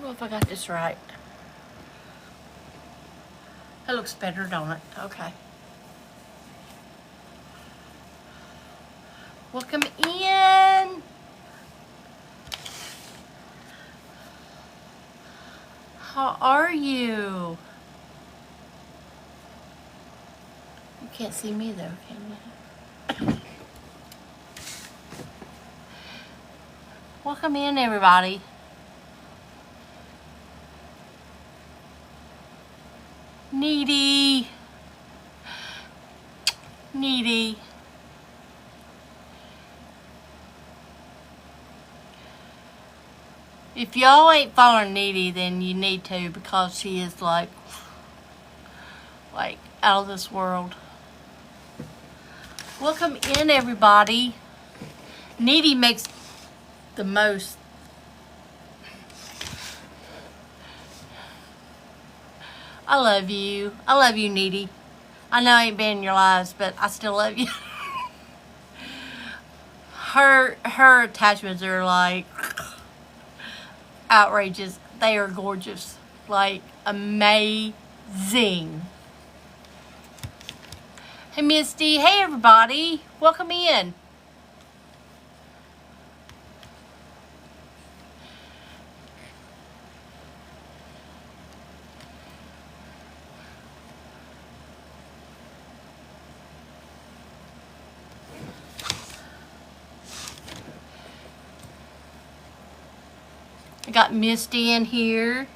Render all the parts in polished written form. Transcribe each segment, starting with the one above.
know if I got this right. That looks better, don't it? Okay. Welcome in. How are you? You can't see me though, can you? Welcome in, everybody. Needy. Needy. If y'all ain't following Needy, then you need to, because she is like out of this world. Welcome in, everybody. Needy makes the most. I love you. I love you, Needy. I know I ain't been in your lives, but I still love you. Her attachments are like outrageous. They are gorgeous. Like amazing. Hey, Misty. Hey, everybody. Welcome in. I got Misty in here.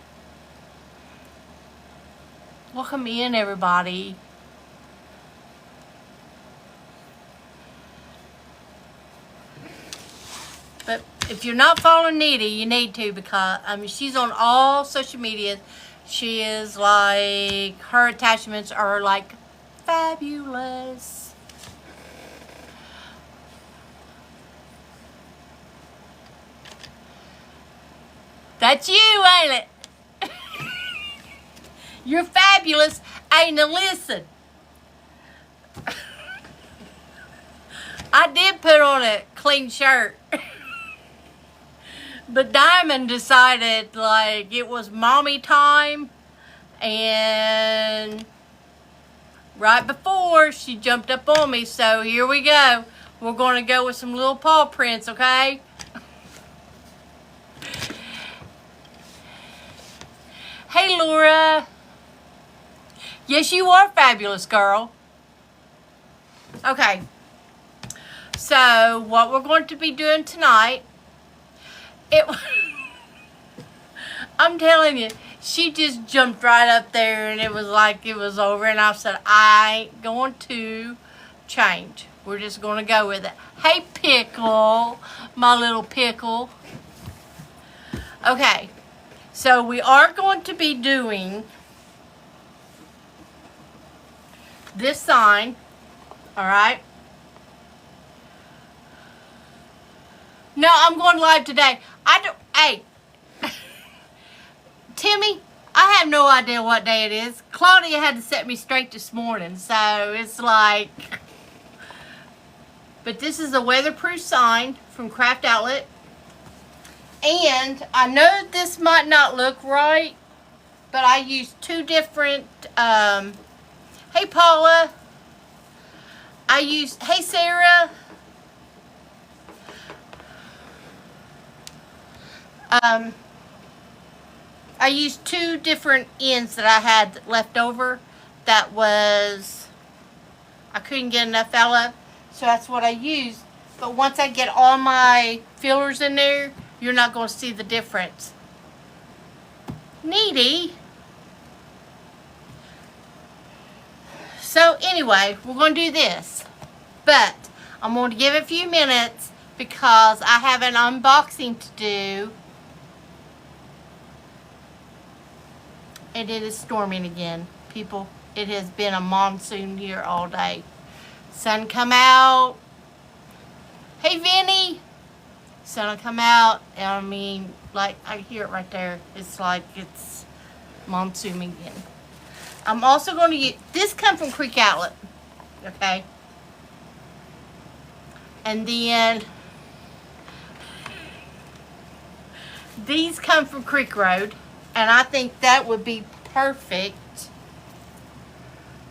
Welcome in, everybody. But if you're not following Needy, you need to, because I mean she's on all social media. She is like, her attachments are like fabulous. That's you, ain't it? You're fabulous. Ain't a listen. I did put on a clean shirt. But Diamond decided like it was mommy time, and right before she jumped up on me, so here we go. We're going to go with some little paw prints, okay? Hey, Laura. Yes, you are fabulous, girl. Okay. So, what we're going to be doing tonight, I'm telling you, she just jumped right up there and it was like it was over, and I said, I ain't going to change. We're just going to go with it. Hey, Pickle, my little Pickle. Okay. So we are going to be doing this sign, all right? No, I'm going live today. Hey, Timmy, I have no idea what day it is. Claudia had to set me straight this morning, so it's like, but this is a weatherproof sign from Craft Outlet. And I know this might not look right, but I used two different, hey Paula, hey Sarah, I used two different ends that I had left over that I couldn't get enough out of, so that's what I used. But once I get all my fillers in there, you're not going to see the difference. Needy. So anyway, we're going to do this. But I'm going to give it a few minutes because I have an unboxing to do. And it is storming again, people. It has been a monsoon here all day. Sun come out. Hey, Vinny. Sun will come out, and I mean, like, I hear it right there. It's like it's monsoon again. I'm also going to use, this comes from Creek Outlet, okay? And then, These come from Creek Road, and I think that would be perfect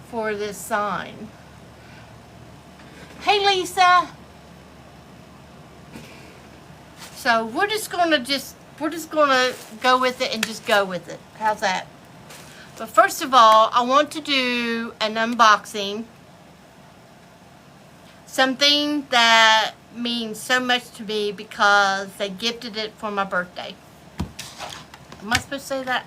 for this sign. Hey, Lisa. So we're just gonna go with it and just go with it. How's that? But first of all, I want to do an unboxing. Something that means so much to me because they gifted it for my birthday. Am I supposed to say that?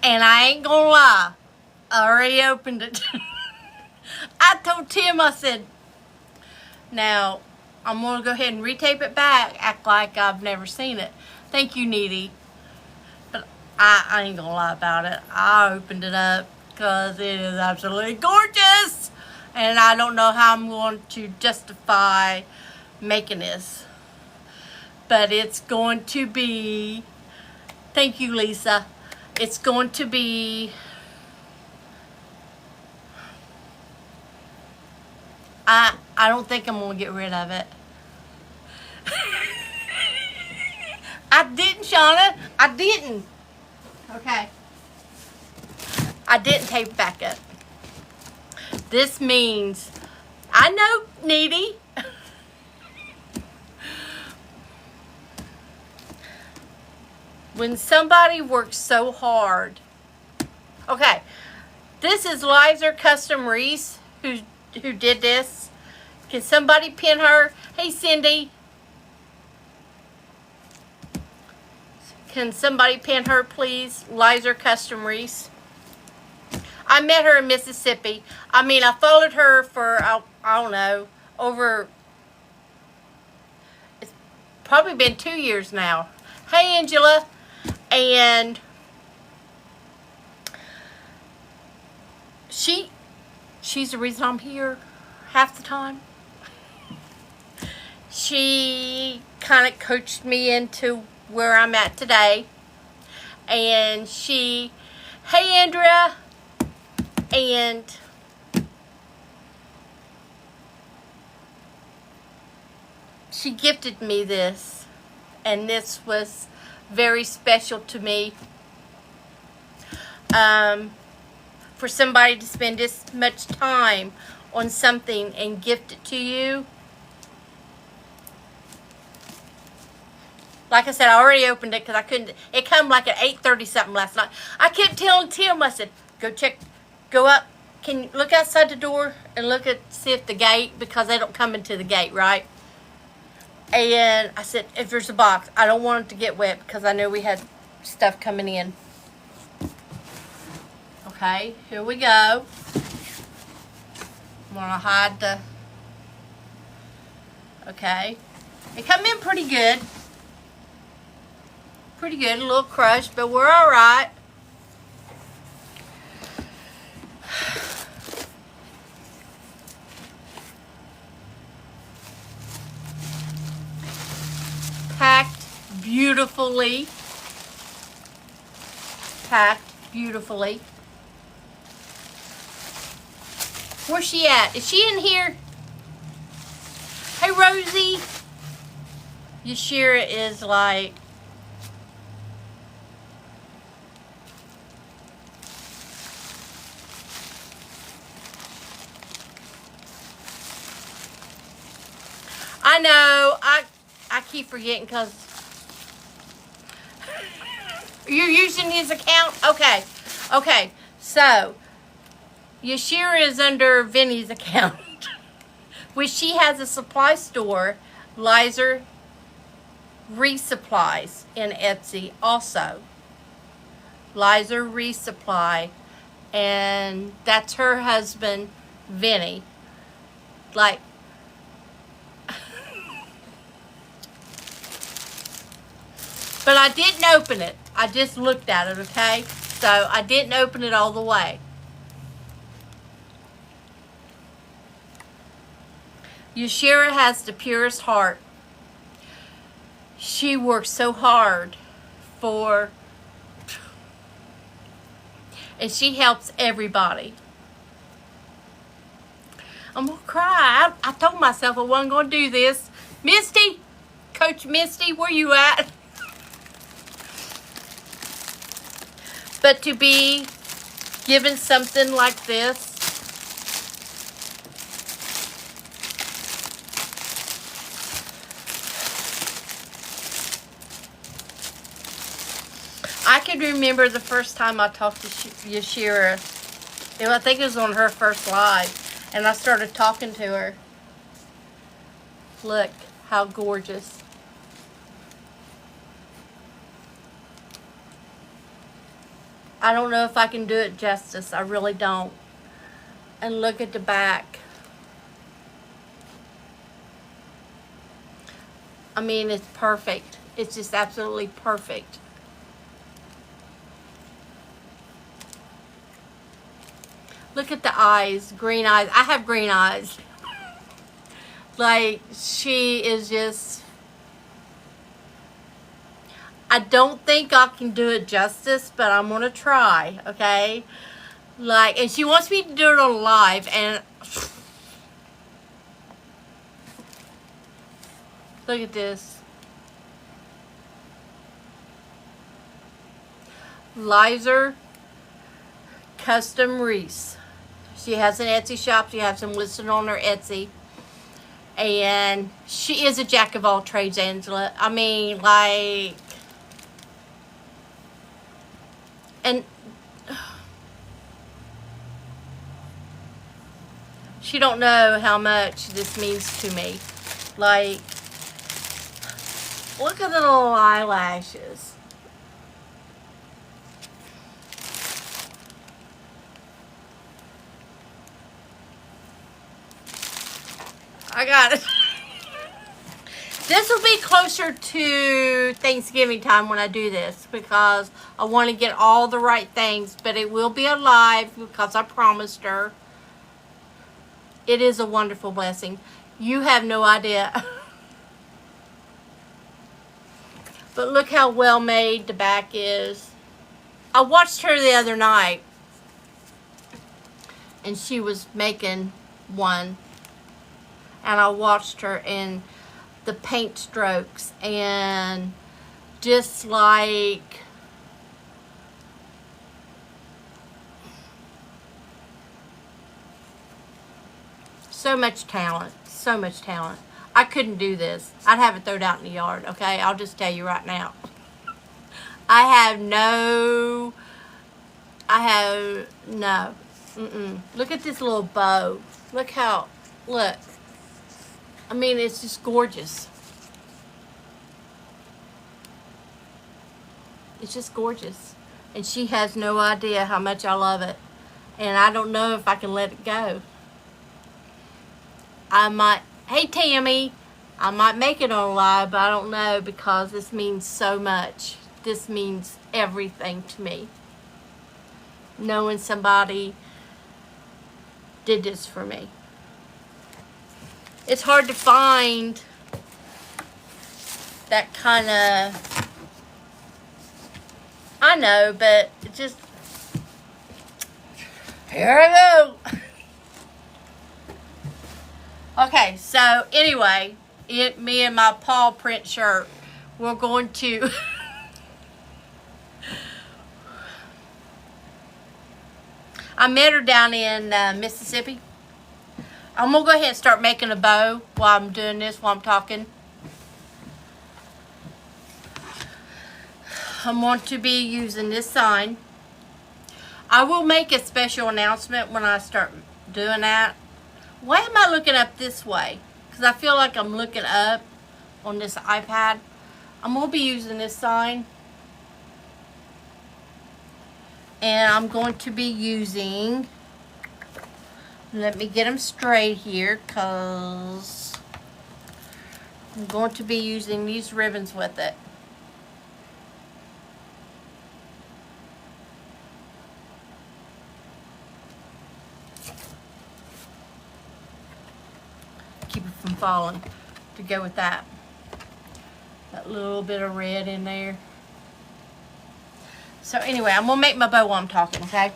And I ain't gonna lie, I already opened it. I told Tim, I said, now I'm gonna go ahead and retape it back, act like I've never seen it. Thank you, Needy. But I ain't gonna lie about it. I opened it up because it is absolutely gorgeous. And I don't know how I'm going to justify making this. But it's going to be, thank you, Lisa. It's going to be, I don't think I'm going to get rid of it. I didn't, Shauna. I didn't. Okay. I didn't tape it back up. This means, I know, Needy. When somebody works so hard. Okay. This is Liza Custom Reese who did this. Can somebody pin her? Hey, Cindy. Can somebody pin her, please? Liza Custom Reese. I met her in Mississippi. I mean, I followed her for, I don't know, over, it's probably been 2 years now. Hey, Angela. And she's the reason I'm here half the time. She kind of coached me into where I'm at today. And hey, Andrea. And she gifted me this. And this was very special to me. For somebody to spend this much time on something and gift it to you. Like I said, I already opened it because I couldn't. It came like at 8:30 something last night. I kept telling Tim, I said, go up. Can you look outside the door and see if the gate, because they don't come into the gate, right? And I said, if there's a box, I don't want it to get wet because I know we had stuff coming in. Okay, here we go. I'm going to hide the... Okay. It come in pretty good. Pretty good, a little crushed, but we're all right. Packed beautifully. Packed beautifully. Where's she at? Is she in here? Hey, Rosie. Yashira is like... I know, I keep forgetting because you're using his account? Okay, so Yashira is under Vinny's account, which she has a supply store, Liza Resupplies, in Etsy also. Liza Resupply, and that's her husband, Vinny. Like, but I didn't open it. I just looked at it, okay? So I didn't open it all the way. Yashira has the purest heart. She works so hard for... And she helps everybody. I'm going to cry. I told myself I wasn't going to do this. Misty, Coach Misty, where you at? But to be given something like this, I can remember the first time I talked to Yashira. I think it was on her first live, and I started talking to her. Look how gorgeous. I don't know if I can do it justice. I really don't. And look at the back. I mean, it's perfect. It's just absolutely perfect. Look at the eyes, green eyes. I have green eyes. Like, she is just... I don't think I can do it justice, but I'm going to try, okay? Like, and she wants me to do it on live, and... Look at this. Lizer Custom Reese. She has an Etsy shop. She has them listed on her Etsy. And she is a jack of all trades, Angela. I mean, like... And she don't know how much this means to me. Like, look at the little eyelashes. I got it. This will be closer to Thanksgiving time when I do this, because I want to get all the right things, but it will be alive because I promised her. It is a wonderful blessing. You have no idea. But look how well made the back is. I watched her the other night, and she was making one, and I watched her in the paint strokes, and just like so much talent, so much talent. I couldn't do this. I'd have it thrown out in the yard, okay? I'll just tell you right now. I have no. Look at this little bow. Look how, look. I mean, it's just gorgeous. It's just gorgeous. And she has no idea how much I love it. And I don't know if I can let it go. I might, hey Tammy, I might make it on live, but I don't know, because this means so much. This means everything to me. Knowing somebody did this for me. It's hard to find that kind of, I know, but it just, here I go. Okay, so anyway, me and my paw print shirt, we're going to, I met her down in Mississippi. I'm going to go ahead and start making a bow while I'm doing this, while I'm talking. I'm going to be using this sign. I will make a special announcement when I start doing that. Why am I looking up this way? Because I feel like I'm looking up on this iPad. I'm going to be using this sign. And I'm going to be using... Let me get them straight here, because I'm going to be using these ribbons with it. Keep it from falling to go with that. That little bit of red in there. So anyway, I'm going to make my bow while I'm talking, okay?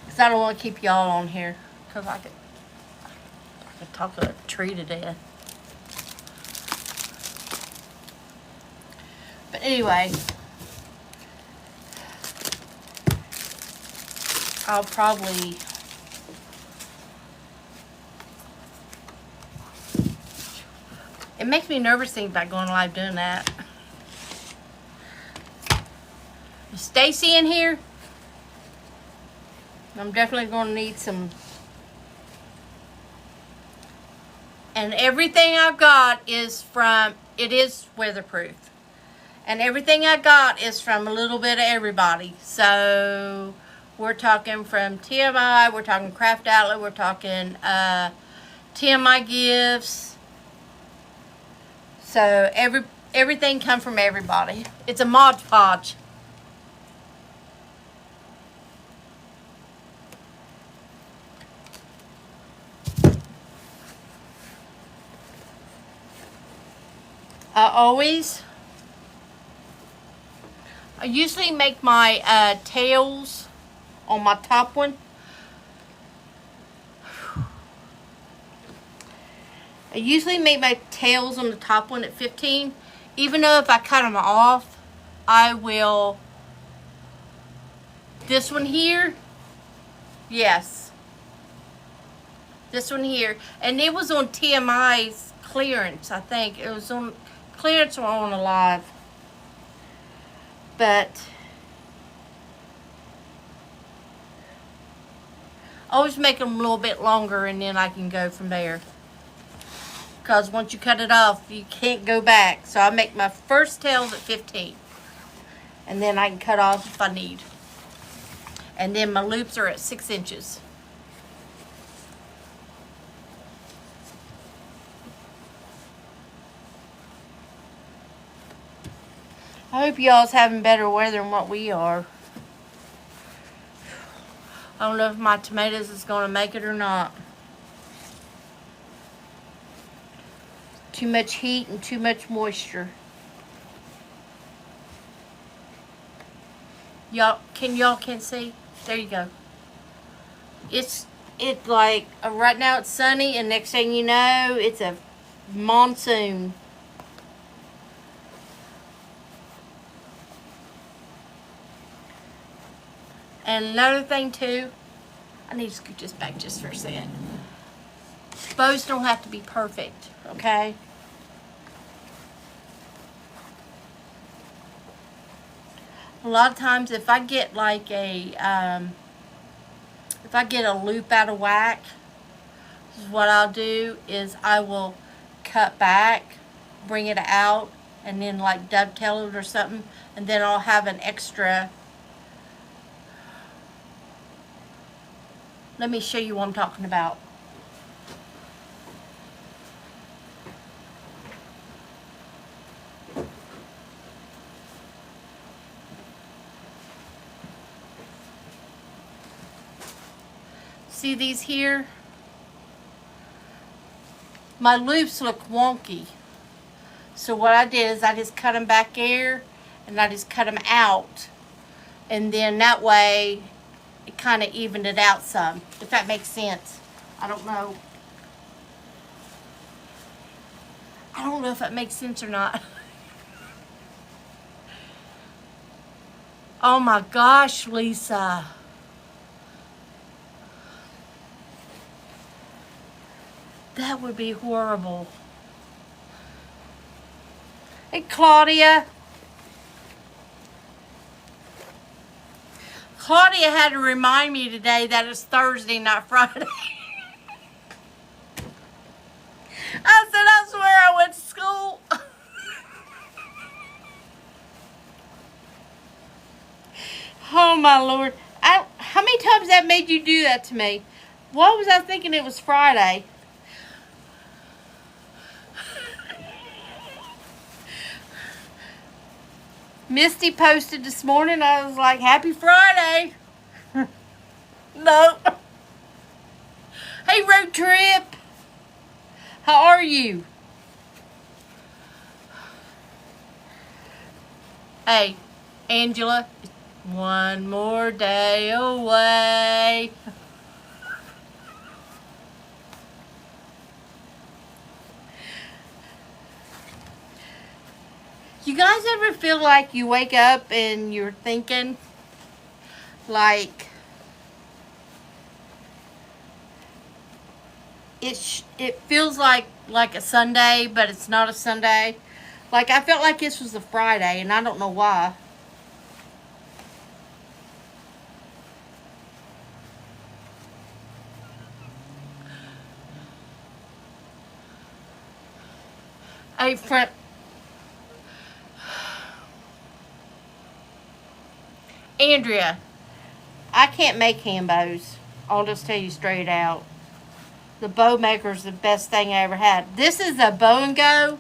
Because I don't want to keep y'all on here. Because I could talk a tree to death. But anyway, I'll probably... It makes me nervous thinking about going live doing that. Is Stacy in here? I'm definitely going to need some. And everything I've got is from, it is weatherproof. And everything I got is from a little bit of everybody. So we're talking from TMI, we're talking Craft Outlet, we're talking TMI Gifts. So everything come from everybody. It's a Mod Podge. I usually make my tails on my top one. I usually make my tails on the top one at 15. Even though if I cut them off, I will. This one here, yes. This one here, and it was on TMI's clearance. I think it was on clearance or on a live. But always make them a little bit longer, and then I can go from there. Because once you cut it off, you can't go back. So I make my first tails at 15. And then I can cut off if I need. And then my loops are at 6 inches. I hope y'all's having better weather than what we are. I don't know if my tomatoes is going to make it or not. Too much heat and too much moisture. Y'all can see? There you go. It's like right now it's sunny, and next thing you know, it's a monsoon. And another thing too, I need to scoot this back just for a second. Bows don't have to be perfect, okay? A lot of times if I get like a, if I get a loop out of whack, what I'll do is I will cut back, bring it out, and then like dovetail it or something, and then I'll have an extra. Let me show you what I'm talking about. See these here? My loops look wonky. So what I did is I just cut them back there, and I just cut them out. And then that way, it kind of evened it out some, if that makes sense. I don't know. I don't know if that makes sense or not. Oh my gosh, Lisa. That would be horrible. Hey, Claudia. Claudia had to remind me today that it's Thursday, not Friday. I said, I swear I went to school. Oh, my Lord. How many times that made you do that to me? What was I thinking it was Friday? Misty posted this morning. I was like, happy Friday. No. Hey, Road Trip. How are you? Hey, Angela. One more day away. You guys ever feel like you wake up and you're thinking like it feels like a Sunday, but it's not a Sunday? Like I felt like this was a Friday, and I don't know why. Hey, friend. Andrea, I can't make hand bows. I'll just tell you straight out. The bow maker's the best thing I ever had. This is a bow and go,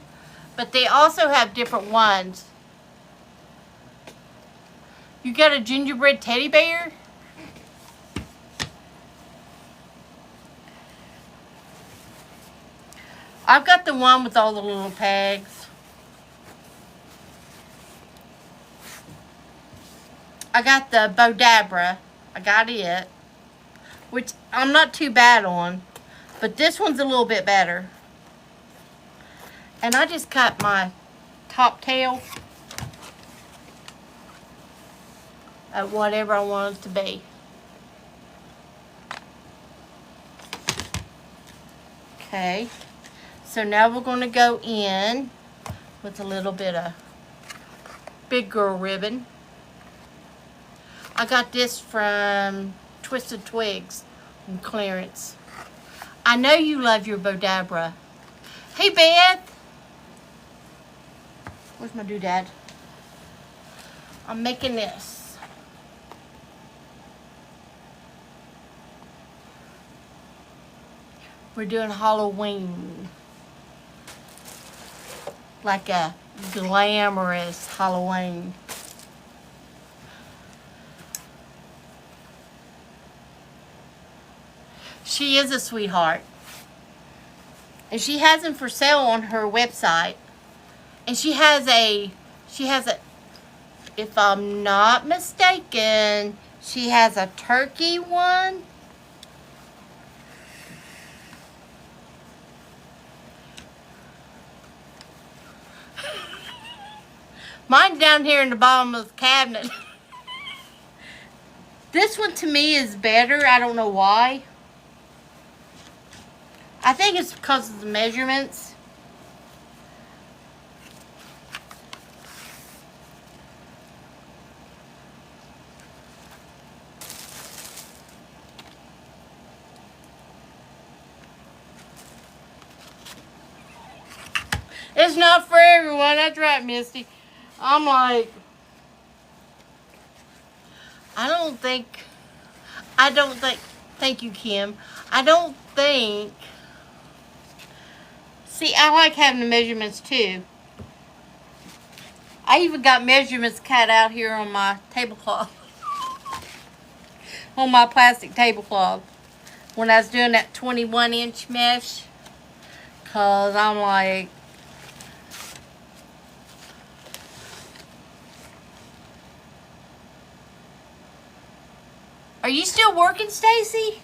but they also have different ones. You got a gingerbread teddy bear? I've got the one with all the little pegs. I got the Bodabra. I got it, which I'm not too bad on, but this one's a little bit better. And I just cut my top tail at whatever I want it to be. Okay, so now we're going to go in with a little bit of big girl ribbon. I got this from Twisted Twigs on clearance. I know you love your Bodabra. Hey, Beth. Where's my doodad? I'm making this. We're doing Halloween. Like a glamorous Halloween. She is a sweetheart. And she has them for sale on her website. And she has a, if I'm not mistaken, she has a turkey one. Mine's down here in the bottom of the cabinet. This one to me is better. I don't know why. I think it's because of the measurements. It's not for everyone. That's right, Misty. I'm like, I don't think, thank you, Kim. I don't think, see, I like having the measurements too. I even got measurements cut out here on my tablecloth. On my plastic tablecloth. When I was doing that 21-inch mesh. Because I'm like, are you still working, Stacy?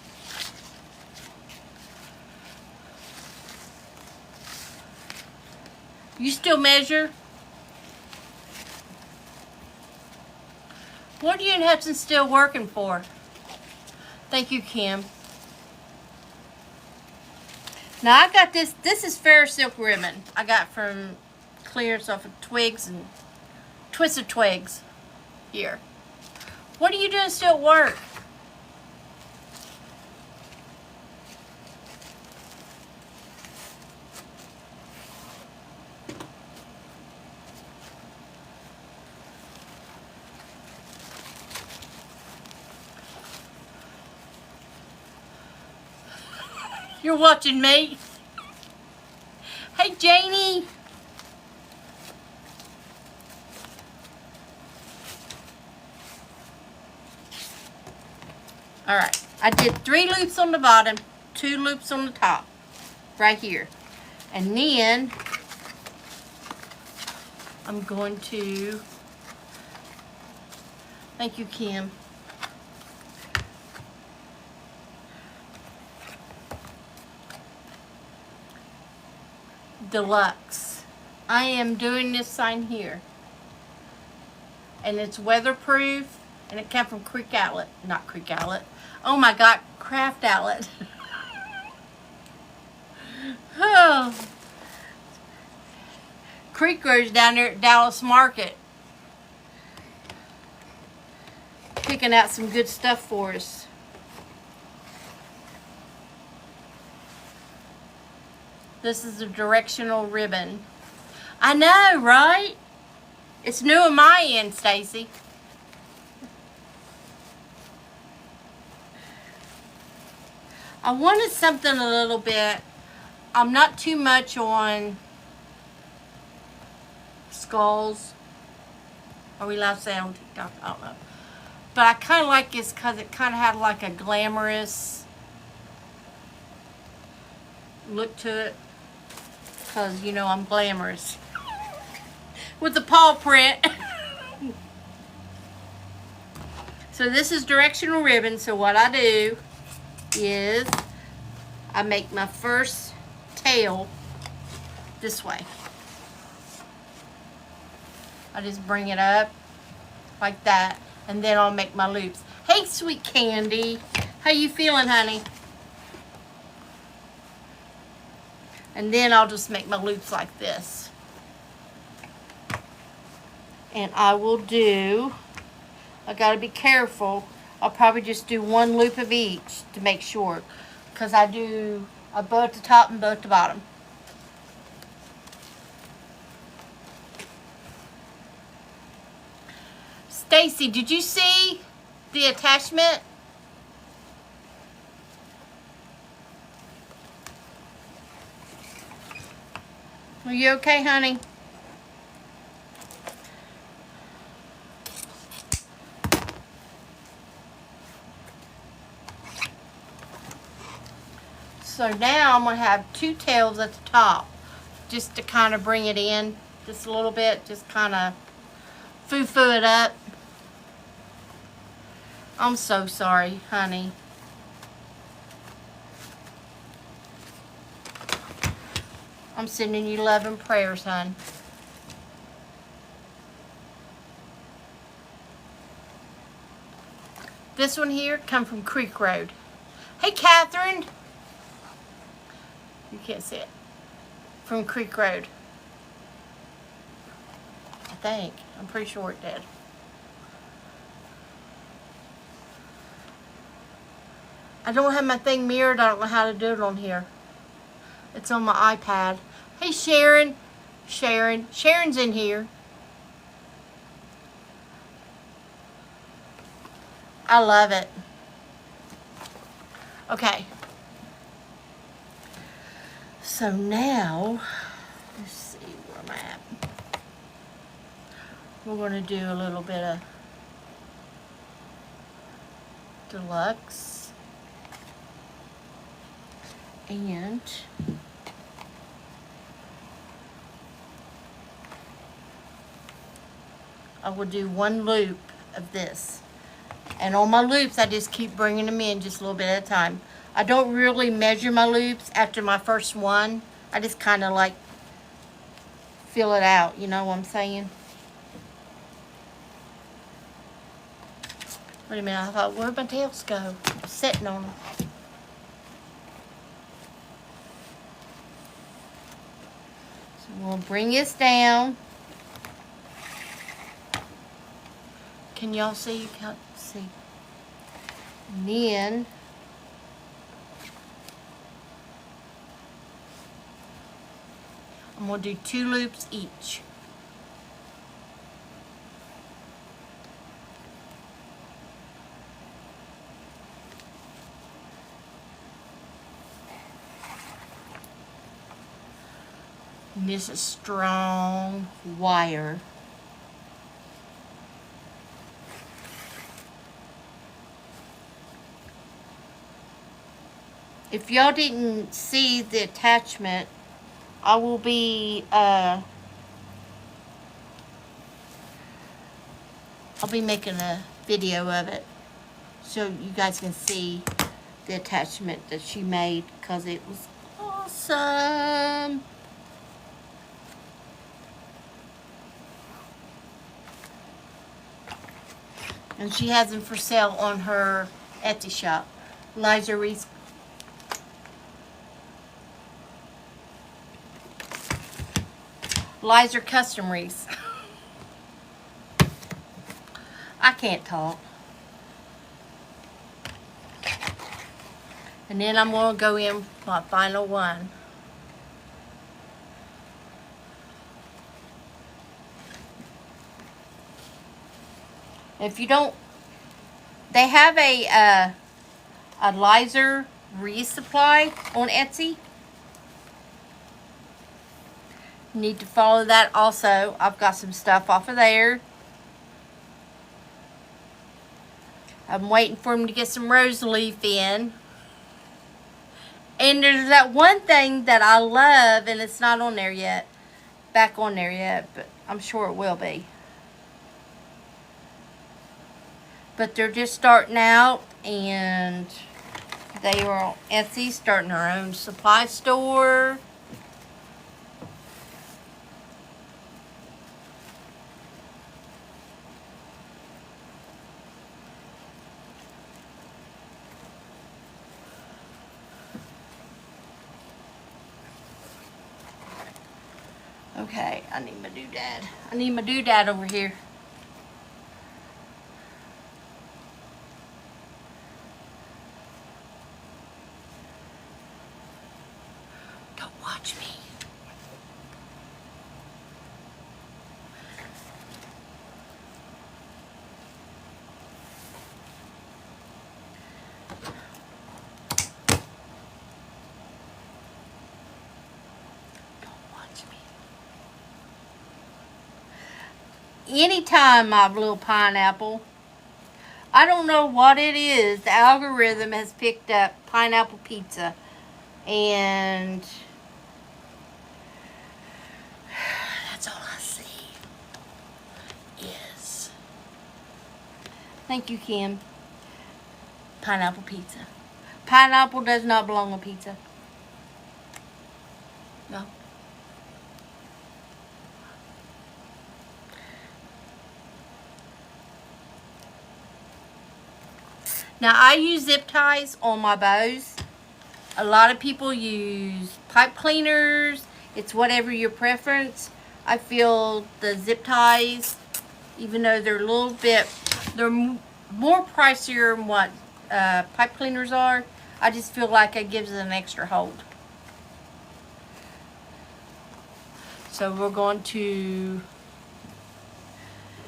You still measure? What are you and Hudson still working for? Thank you, Kim. Now I got this. This is fair silk ribbon. I got from clearance off of Twigs and Twisted Twigs. Here. What are you doing still at work? You're watching me. Hey, Janie. All right. I did 3 loops on the bottom, 2 loops on the top, right here. And then I'm going to, thank you, Kim. Deluxe. I am doing this sign here. and it's weatherproof, and it came from Creek Outlet. Not Creek Outlet. Oh my God, Craft Outlet. Oh. Creek grows down there at Dallas Market. Picking out some good stuff for us. This is a directional ribbon. I know, right? It's new on my end, Stacy. I wanted something a little bit. I'm not too much on skulls. Are we allowed to say on TikTok? I don't know. But I kind of like this because it kind of had like a glamorous look to it. Because, you know, I'm glamorous. With the paw print. So this is directional ribbon. So what I do is I make my first tail this way. I just bring it up like that, and then I'll make my loops. Hey, sweet Candy, how you feeling, honey? And then I'll just make my loops like this. And I will do, I gotta be careful. I'll probably just do one loop of each to make sure, because I do a bow at the top and bow at the bottom. Stacy, did you see the attachment? Are you okay, honey? So now I'm going to have two tails at the top, just to kind of bring it in just a little bit, just kind of foo-foo it up. I'm so sorry, honey. I'm sending you love and prayers, hon. This one here come from Creek Road. Hey, Catherine. You can't see it. From Creek Road. I think. I'm pretty sure it did. I don't have my thing mirrored. I don't know how to do it on here. It's on my iPad. Hey, Sharon. Sharon's in here. I love it. Okay. So now, let's see where I'm at. We're going to do a little bit of deluxe. And I will do one loop of this. And on my loops, I just keep bringing them in just a little bit at a time. I don't really measure my loops after my first one. I just kind of like feel it out, you know what I'm saying? Wait a minute, I thought, where'd my tails go? I'm sitting on them. So we'll bring this down. Can y'all see? You can't see. And then I'm going to do 2 loops each. And this is strong wire. If y'all didn't see the attachment, I will be I'll be making a video of it so you guys can see the attachment that she made, because it was awesome. And she has them for sale on her Etsy shop. Liza Reese. Liza Custom Reese. I can't talk. And then I'm going to go in my final one. If you don't, they have a Liza resupply on Etsy. Need to follow that also. I've got some stuff off of there. I'm waiting for them to get some rose leaf in. And there's that one thing that I love, and it's not on there yet. Back on there yet, but I'm sure it will be. But they're just starting out, and they are on Etsy, starting their own supply store. Okay, I need my doodad. I need my doodad over here. Don't watch me. Anytime my little pineapple, I don't know what it is, the algorithm has picked up pineapple pizza, and that's all I see is, thank you, Kim, pineapple pizza. Pineapple does not belong on pizza. No. Now, I use zip ties on my bows. A lot of people use pipe cleaners. It's whatever your preference. I feel the zip ties, even though they're a little bit, they're more pricier than what pipe cleaners are. I just feel like it gives it an extra hold. So we're going to,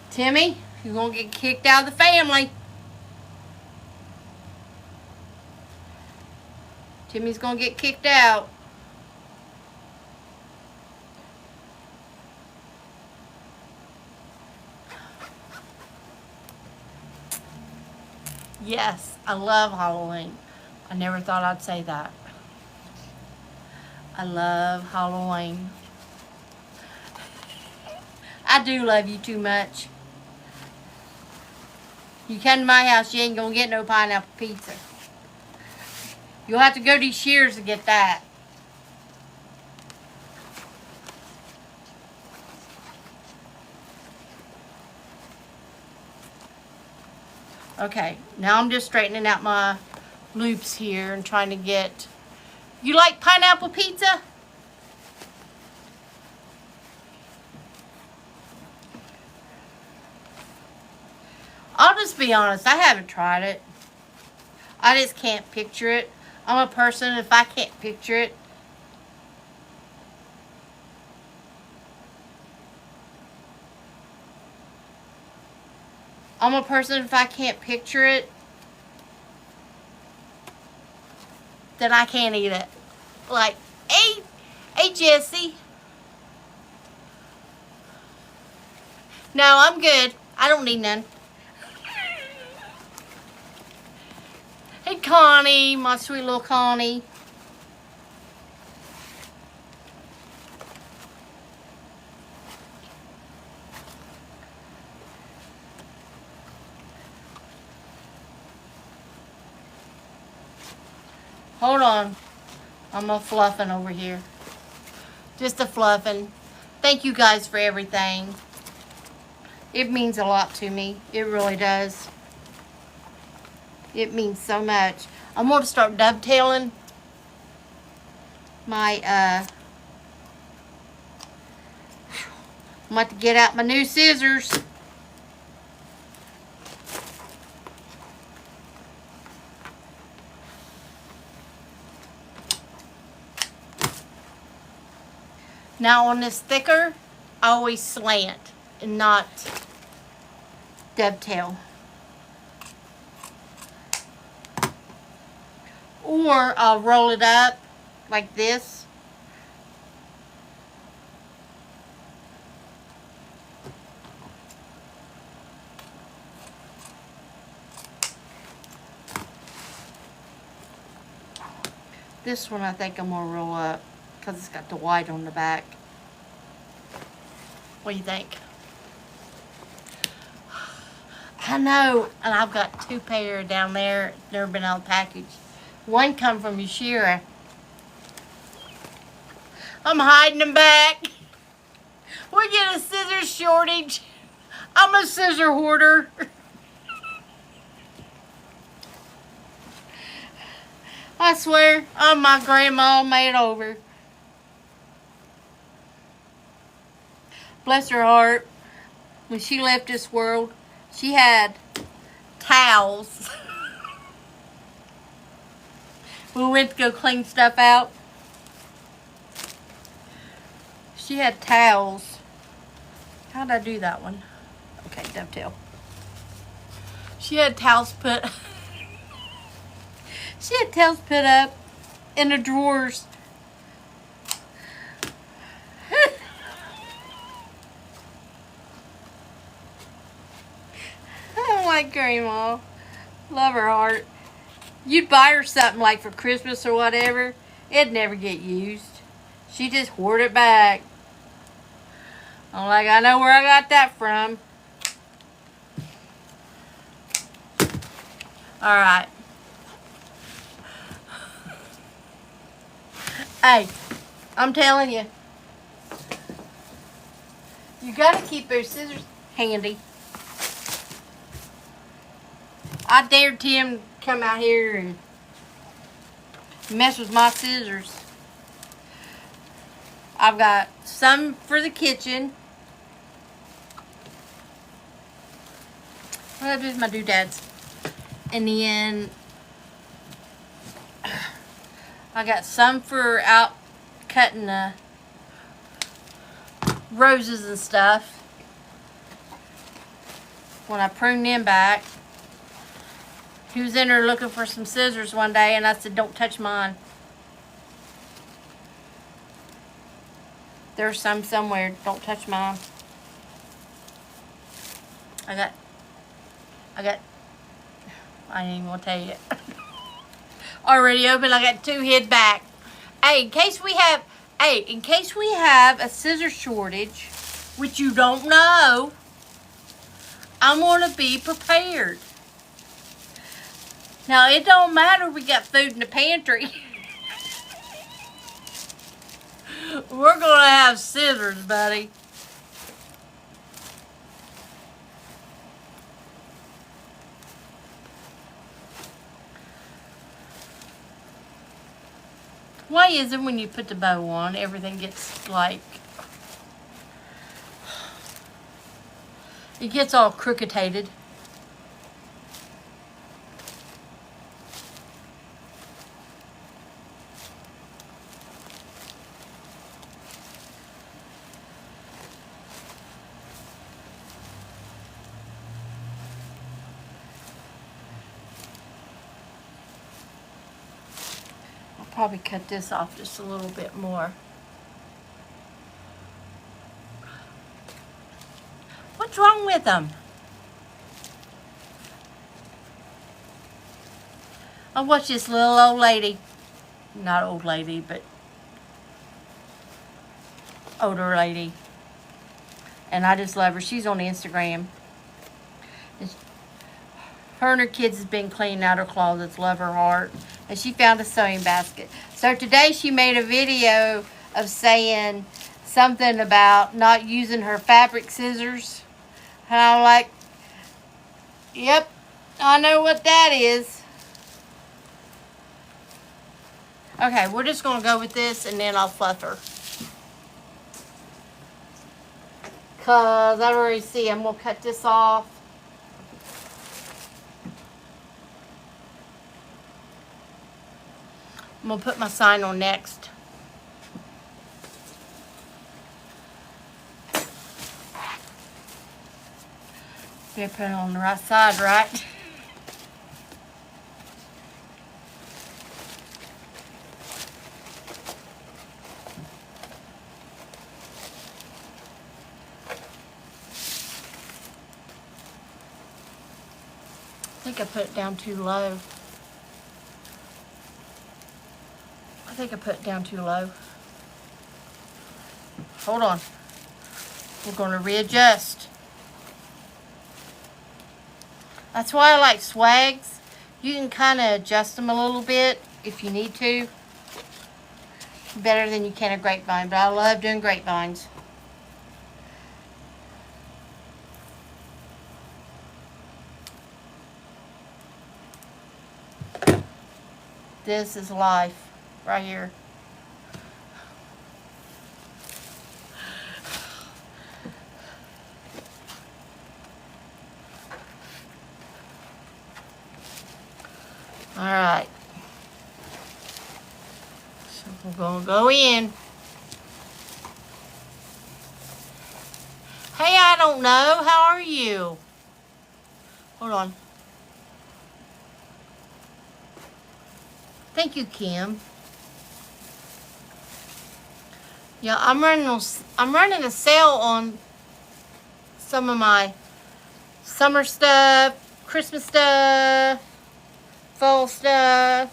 Timmy, you're going to get kicked out of the family. Timmy's gonna get kicked out. Yes, I love Halloween. I never thought I'd say that. I love Halloween. I do love you too much. You come to my house, you ain't gonna get no pineapple pizza. You'll have to go to Shears to get that. Okay, now I'm just straightening out my loops here and trying to get... You like pineapple pizza? I'll just be honest, I haven't tried it. I just can't picture it. I'm a person, if I can't picture it, I'm a person, if I can't picture it, then I can't eat it. Like, hey Jesse. No, I'm good. I don't need none. Hey Connie, my sweet little Connie. Hold on. I'm a fluffing over here. Just a fluffing. Thank you guys for everything. It means a lot to me. It really does. It means so much. I'm going to start dovetailing my, I'm about to get out my new scissors. Now on this thicker, I always slant and not dovetail. Or I'll roll it up like this. This one I think I'm going to roll up because it's got the white on the back. What do you think? I know, and I've got 2 pair down there. Never been out of the package. One come from Yashira. I'm hiding them back. We're getting a scissors shortage. I'm a scissor hoarder. I swear, I'm my grandma made over. Bless her heart. When she left this world, she had towels. We went to go clean stuff out. She had towels. How'd I do that one? Okay, dovetail. She had towels put... She had towels put up in the drawers. Oh my grandma. Love her heart. You'd buy her something like for Christmas or whatever. It'd never get used. She just hoard it back. I'm like, I know where I got that from. Alright. Hey, I'm telling you. You gotta keep those scissors handy. I dared Tim come out here and mess with my scissors. I've got some for the kitchen. Well, there's my doodads. And then I got some for out cutting the roses and stuff. When I prune them back. He was in there looking for some scissors one day, and I said, don't touch mine. There's some somewhere. Don't touch mine. I ain't even gonna tell you. Already open. I got 2 hid back. Hey, in case we have a scissor shortage, which you don't know, I'm gonna be prepared. Now, it don't matter we got food in the pantry. We're going to have scissors, buddy. Why is it when you put the bow on, everything gets like... It gets all crooked-tated. Probably cut this off just a little bit more. What's wrong with them? I watched this little old lady, not old lady, but older lady, and I just love her. She's on Instagram. Her and her kids has been cleaning out her closets, love her heart. And she found a sewing basket. So today she made a video of saying something about not using her fabric scissors. And I'm like, yep, I know what that is. Okay, we're just going to go with this and then I'll fluff her. Because I already see I'm going to cut this off. I'm going to put my sign on next. Better put it on the right side, right? I think I put it down too low. I think I put it down too low. Hold on. We're going to readjust. That's why I like swags. You can kind of adjust them a little bit if you need to. Better than you can a grapevine, but I love doing grapevines. This is life right here. All right. So we're going to go in. Hey, I don't know. How are you? Hold on. Thank you, Kim. Yeah, I'm running a sale on some of my summer stuff, Christmas stuff, fall stuff.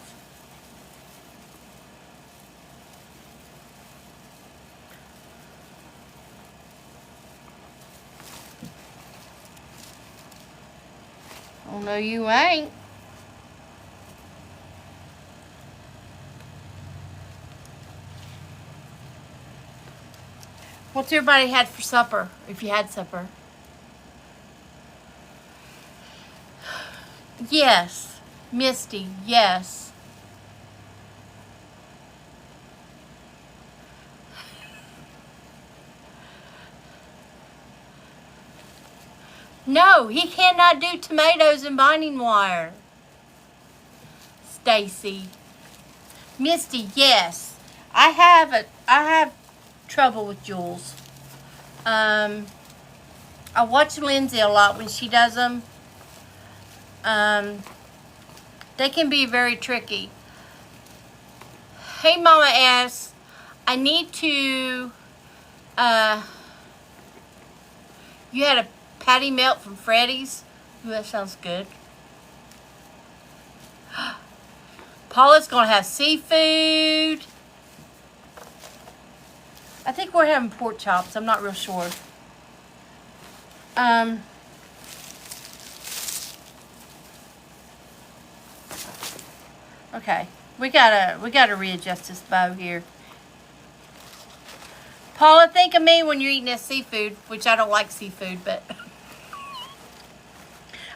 Oh no, you ain't. What's everybody had for supper, if you had supper? Yes. Misty, yes. No, he cannot do tomatoes and binding wire. Stacy. Misty, yes. I have trouble with Jules. I watch Lindsay a lot when she does them. They can be very tricky. Hey, Mama S, I need to, you had a patty melt from Freddy's? Ooh, that sounds good. Paula's going to have seafood. I think we're having pork chops. I'm not real sure. Okay. We gotta readjust this bow here. Paula, think of me when you're eating this seafood, which I don't like seafood, but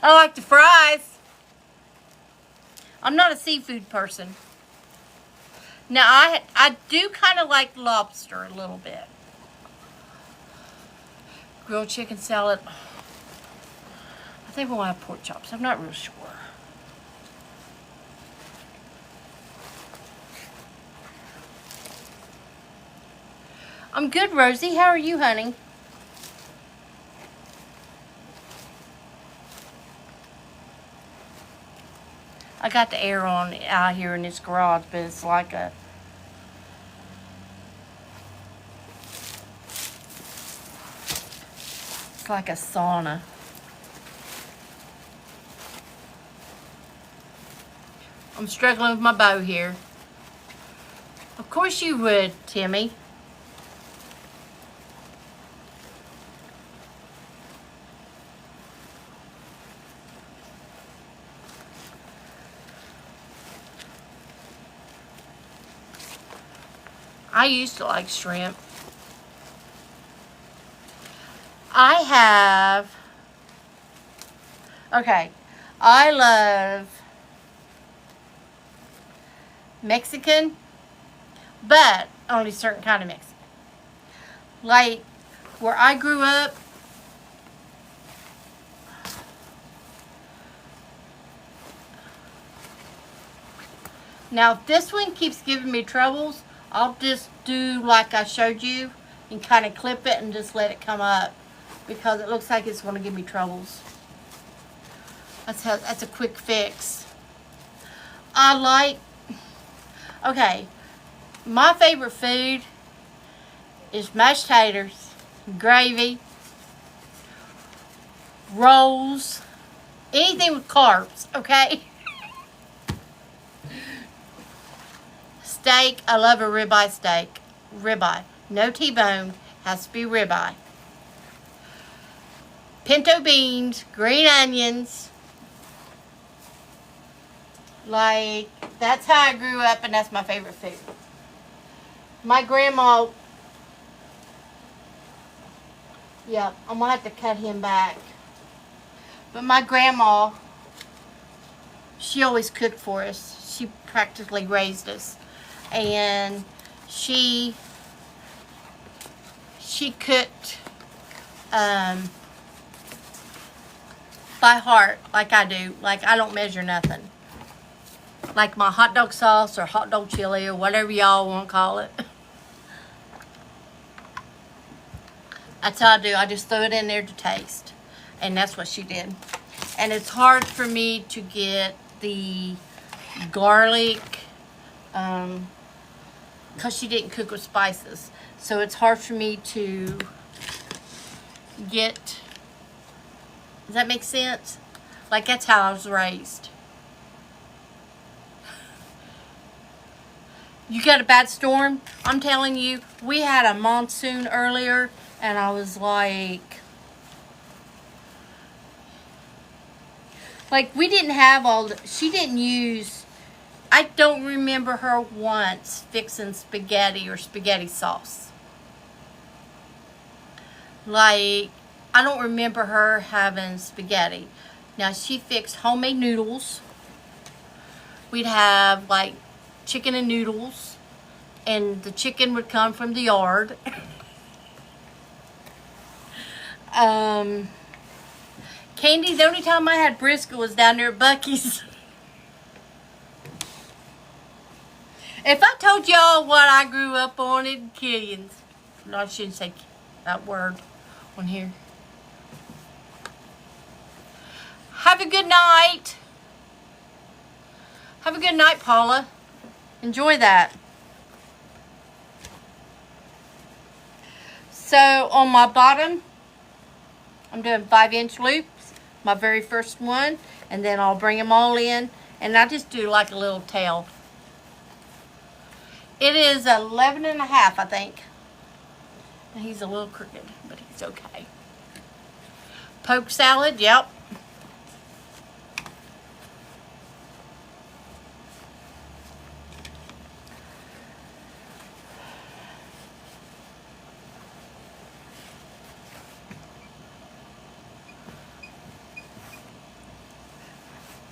I like the fries. I'm not a seafood person. Now, I do kind of like lobster a little bit. Grilled chicken salad. I think we'll have pork chops. I'm not real sure. I'm good, Rosie. How are you, honey? I got the air on out here in this garage, but it's like a... It's like a sauna. I'm struggling with my bow here. Of course you would, Timmy. I used to like shrimp. I have... Okay. I love Mexican but only certain kind of Mexican. Like where I grew up, now if this one keeps giving me troubles, I'll just do like I showed you and kind of clip it and just let it come up because it looks like it's going to give me troubles. That's a quick fix. Okay, my favorite food is mashed taters, gravy, rolls, anything with carbs, okay? Steak, I love a ribeye steak. Ribeye, no T-bone, has to be ribeye. Pinto beans, green onions. Like, that's how I grew up and that's my favorite food. My grandma, yeah, I'm going to have to cut him back. But my grandma, she always cooked for us. She practically raised us. And she cooked by heart like I do. Like I don't measure nothing. Like my hot dog sauce or hot dog chili or whatever y'all want to call it. That's how I do. I just throw it in there to taste. And that's what she did. And it's hard for me to get the garlic because she didn't cook with spices. So it's hard for me to get, does that make sense? Like that's how I was raised. You got a bad storm? I'm telling you, we had a monsoon earlier and I was like we didn't have all the, she didn't use, I don't remember her once fixing spaghetti or spaghetti sauce. Like, I don't remember her having spaghetti. Now, she fixed homemade noodles. We'd have, like, chicken and noodles. And the chicken would come from the yard. Candy, the only time I had brisket was down there at Buc-ee's. If I told y'all what I grew up on, it'd kill you. No, I shouldn't say that word on here. Have a good night. Have a good night, Paula. Enjoy that. So on my bottom, I'm doing 5-inch loops, my very first one, and then I'll bring them all in, and I just do like a little tail. It is 11 and a half, I think. And he's a little crooked, but he's okay. Poke salad, yep.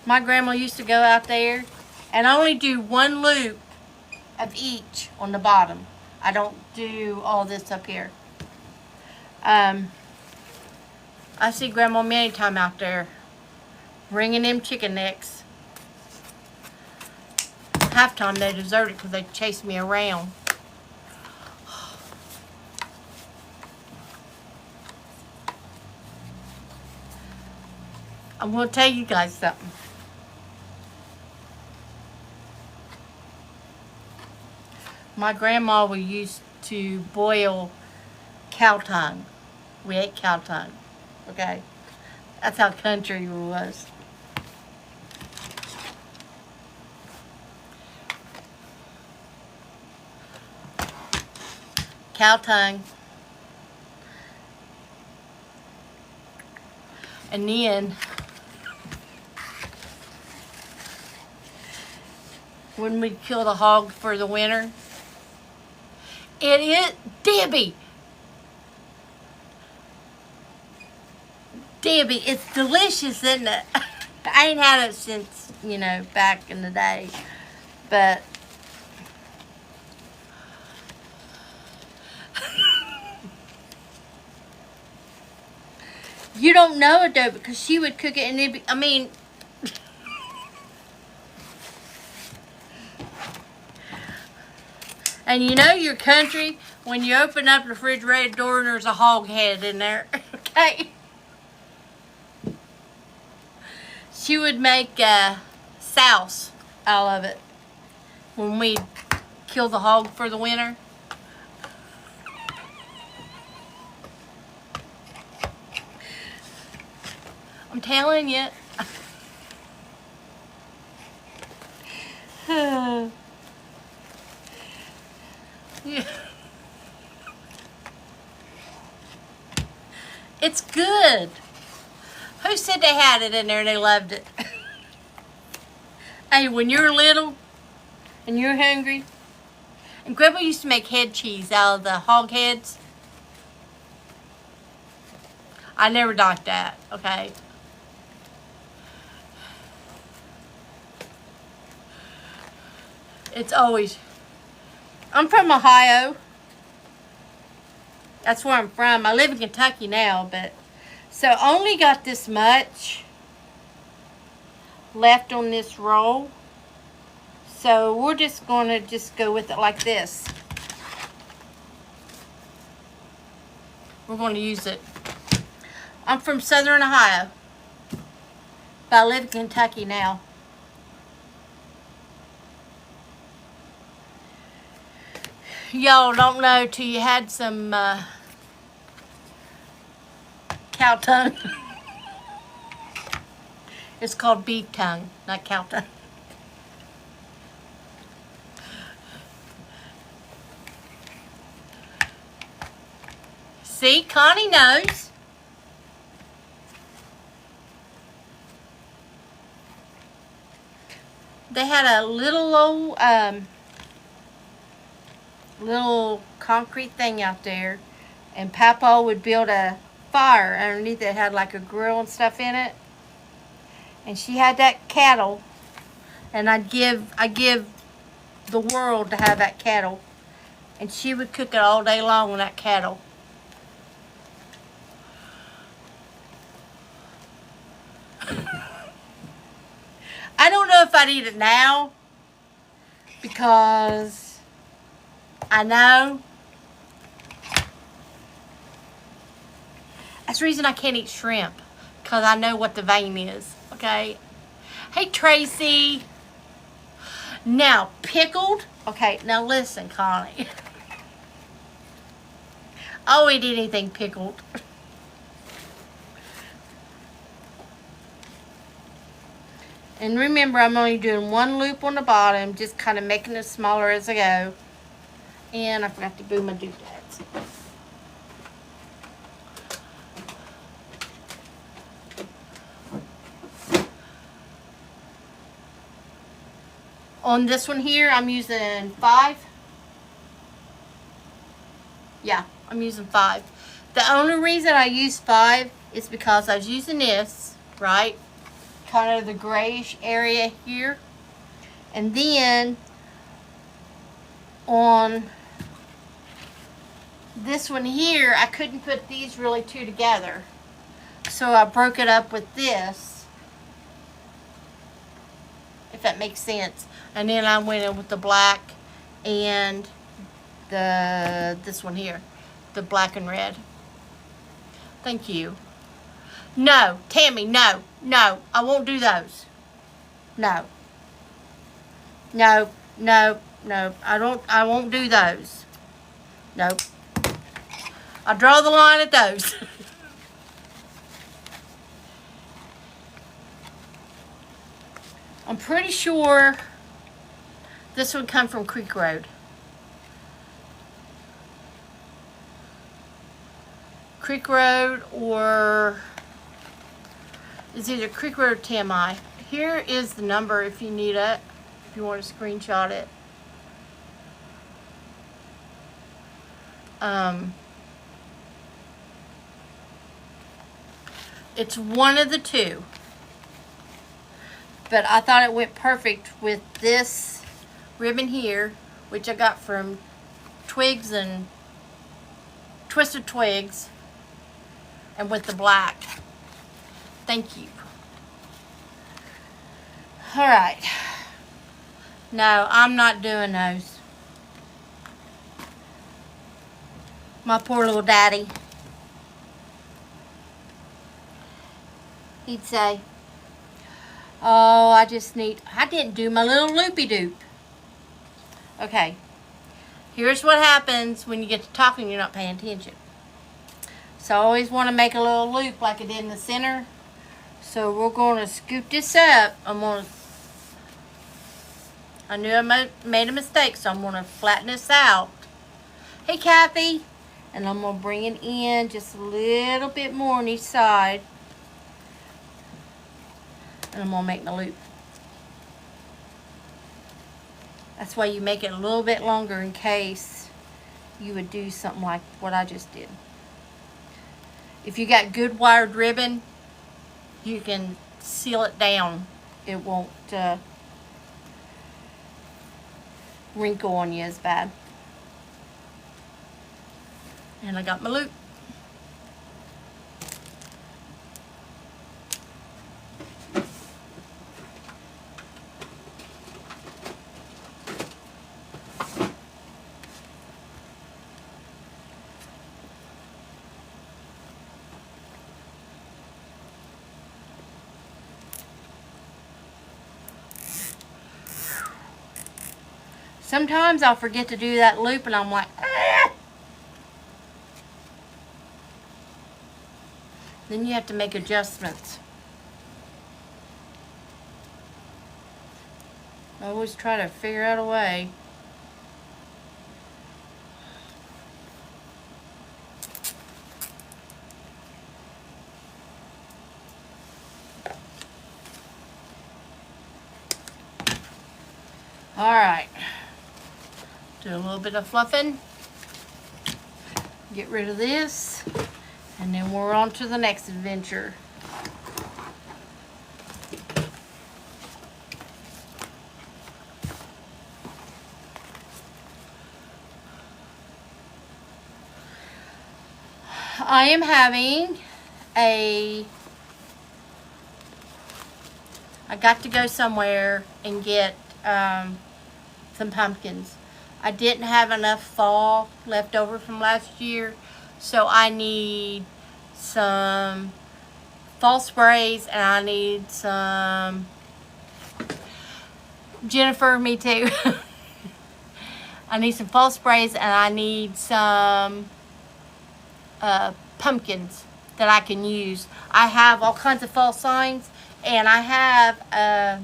My grandma used to go out there and only do one loop of each on the bottom. I don't do all this up here. I see Grandma many time out there bringing them chicken necks. Half time they deserted because they chased me around. I'm going to tell you guys something. My grandma we used to boil cow tongue. We ate cow tongue. Okay? That's how country it was. Cow tongue. And then when we kill the hog for the winter, it is, Debbie, it's delicious, isn't it? I ain't had it since, you know, back in the day. But You don't know it though, because she would cook it and it'd be, I mean, and you know your country when you open up the refrigerator door and there's a hog head in there, okay? She would make sauce out of it when we kill the hog for the winter. I'm telling you. Yeah. It's good. Who said they had it in there and they loved it? Hey, when you're little and you're hungry, and Grandma used to make head cheese out of the hog heads. I never liked that, okay? It's always... I'm from Ohio. That's where I'm from. I live in Kentucky now, but... So, only got this much left on this roll. So, we're just going to just go with it like this. We're going to use it. I'm from Southern Ohio, but I live in Kentucky now. Y'all don't know till you had some cow tongue. It's called beef tongue, not cow tongue. See, Connie knows. They had a little old little concrete thing out there, and Papa would build a fire underneath it. Had like a grill and stuff in it, and she had that cattle, and I give the world to have that cattle, and she would cook it all day long on that cattle. I don't know if I'd eat it now, because I know. That's the reason I can't eat shrimp, because I know what the vein is, okay? Hey, Tracy. Now, pickled. Okay, now listen, Connie. I'll eat anything pickled. And remember, I'm only doing one loop on the bottom, just kind of making it smaller as I go. And I forgot to do my doodads. On this one here, I'm using 5. Yeah, I'm using 5. The only reason I use 5 is because I was using this, right? Kind of the grayish area here. And then on this one here, I couldn't put these really two together. So I broke it up with this, if that makes sense. And then I went in with the black and this one here, the black and red. Thank you. No, Tammy, no, no, I won't do those. No. No, no, no, I won't do those. Nope. I'll draw the line at those. I'm pretty sure this would come from Creek Road. Creek Road, or it's either Creek Road or TMI. Here is the number if you need it, if you want to screenshot it. It's one of the two. But I thought it went perfect with this ribbon here, which I got from Twigs and Twisted Twigs. and with the black. Thank you. All right. No, I'm not doing those. My poor little daddy. He'd say, oh, I didn't do my little loopy-doop. Okay. Here's what happens when you get to talking and you're not paying attention. So I always want to make a little loop like I did in the center. So we're going to scoop this up. I knew I made a mistake, so I'm going to flatten this out. Hey, Kathy. And I'm going to bring it in just a little bit more on each side. And I'm going to make my loop. That's why you make it a little bit longer in case you would do something like what I just did. If you got good wired ribbon, you can seal it down. It won't wrinkle on you as bad. And I got my loop. Sometimes I'll forget to do that loop and I'm like, ah! Then you have to make adjustments. I always try to figure out a way. All right. Do a little bit of fluffing. Get rid of this. And then we're on to the next adventure. I am having I got to go somewhere and get some pumpkins. I didn't have enough fall left over from last year, so I need some fall sprays and I need some, Jennifer, me too. I need some fall sprays and I need some pumpkins that I can use. I have all kinds of fall signs and I have a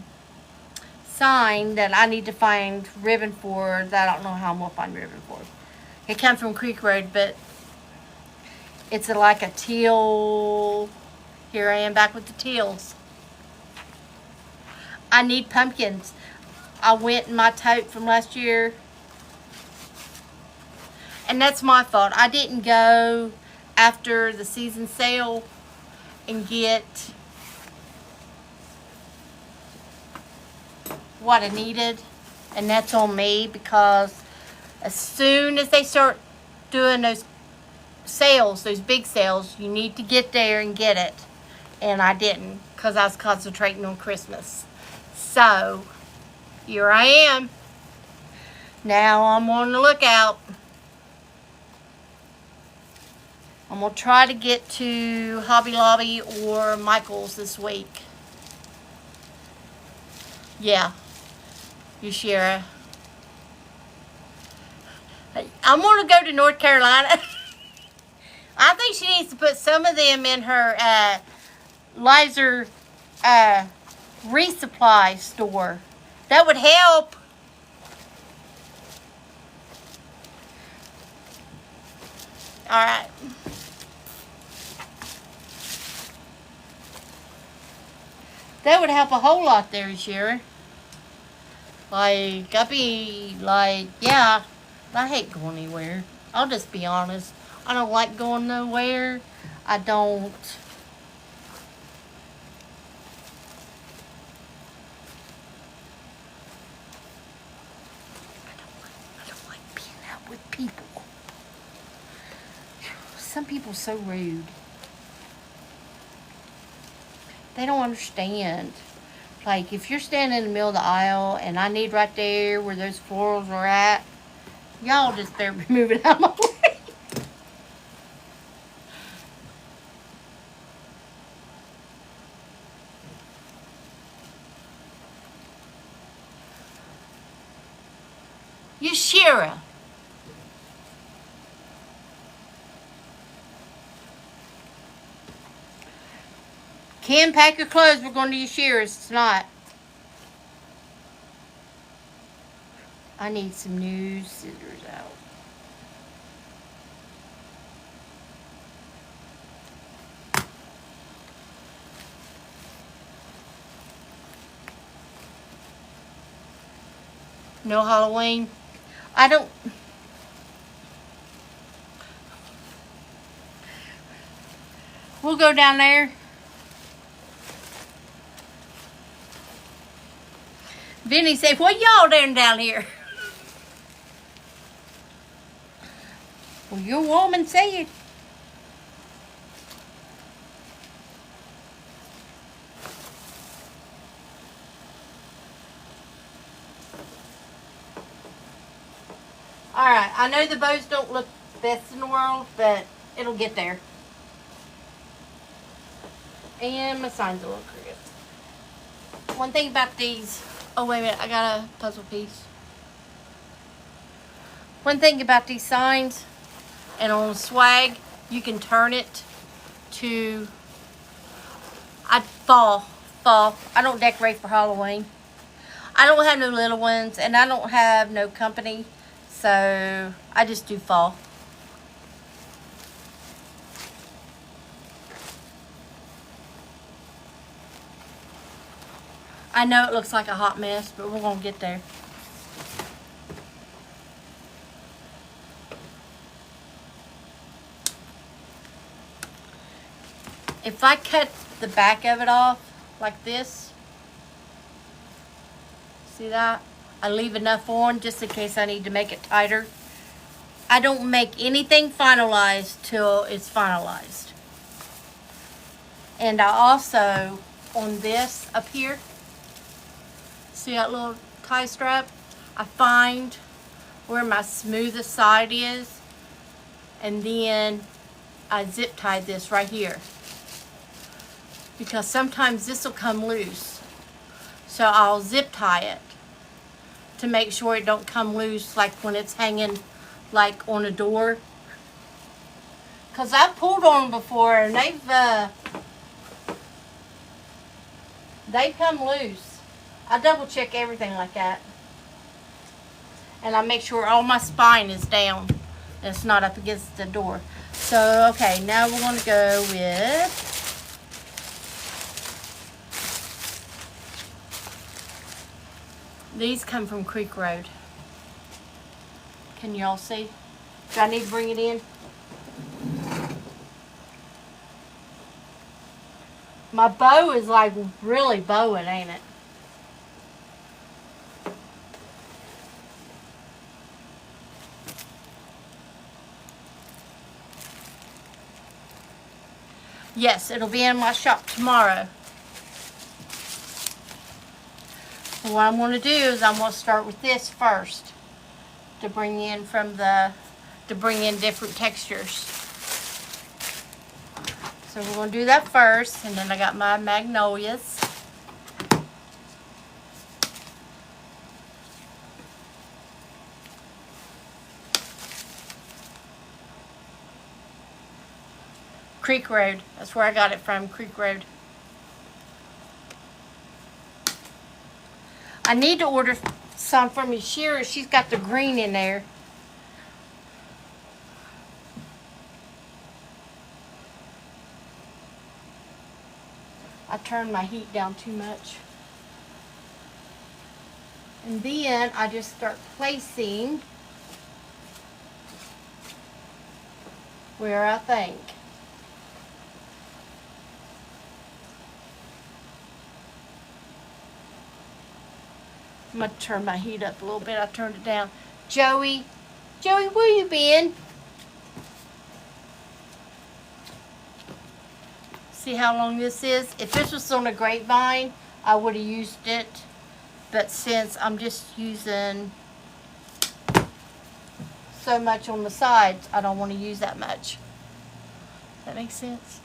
sign that I need to find ribbon for that I don't know how I'm going to find ribbon for. It comes from Creek Road, but it's like a teal. Here I am back with the teals. I need pumpkins. I went in my tote from last year. And that's my fault. I didn't go after the season sale and get what I needed. And that's on me because as soon as they start doing those sales, those big sales, you need to get there and get it. And I didn't because I was concentrating on Christmas. So here I am. Now I'm on the lookout. I'm going to try to get to Hobby Lobby or Michael's this week. Yeah. Yushira. I'm going to go to North Carolina. I think she needs to put some of them in her Lizer resupply store. That would help. All right. That would help a whole lot there, Sherry. Like, I'd be like, yeah, I hate going anywhere. I'll just be honest. I don't like going nowhere. I don't. I don't like being out with people. Some people are so rude. They don't understand. Like, if you're standing in the middle of the aisle and I need right there where those florals are at, y'all just better be moving out of my way. Yashira. Kim, pack your clothes. We're going to Yashira's tonight. I need some new scissors out. No Halloween. I don't. We'll go down there. Vinny said, "What y'all doing down here?" Well, your woman said. Alright, I know the bows don't look best in the world, but it'll get there. And my sign's a little crooked. One thing about these... Oh, wait a minute. I got a puzzle piece. One thing about these signs, and on swag, you can turn it to... Fall. I don't decorate for Halloween. I don't have no little ones, and I don't have no company. So, I just do fall. I know it looks like a hot mess, but we're going to get there. If I cut the back of it off like this, see that? I leave enough on just in case I need to make it tighter. I don't make anything finalized till it's finalized. And I also, on this up here, see that little tie strap? I find where my smoothest side is, and then I zip tie this right here. Because sometimes this will come loose. So I'll zip tie it to make sure it don't come loose like when it's hanging like on a door. Because I've pulled on them before and they've come loose. I double check everything like that. And I make sure all my spine is down and it's not up against the door. So, okay, now we're going to go with... These come from Creek Road. Can y'all see? Do I need to bring it in? My bow is like really bowing, ain't it? Yes, it'll be in my shop tomorrow. What I'm going to do is I'm going to start with this first to bring in different textures. So we're going to do that first, and then I got my magnolias. Creek Road. That's where I got it from, Creek Road. I need to order some from Yashira. She's got the green in there. I turned my heat down too much. And then I just start placing where I think. I'm going to turn my heat up a little bit. I turned it down. Joey, where you been? See how long this is? If this was on a grapevine, I would have used it. But since I'm just using so much on the sides, I don't want to use that much. That makes sense?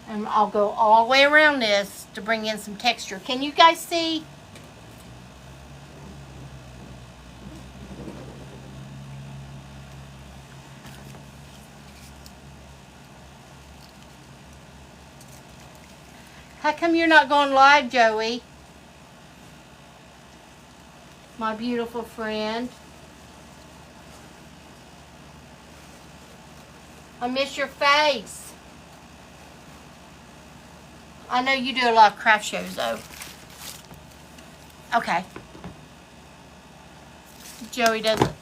And I'll go all the way around this to bring in some texture. Can you guys see? How come you're not going live, Joey? My beautiful friend. I miss your face. I know you do a lot of craft shows, though. Okay. Joey does. A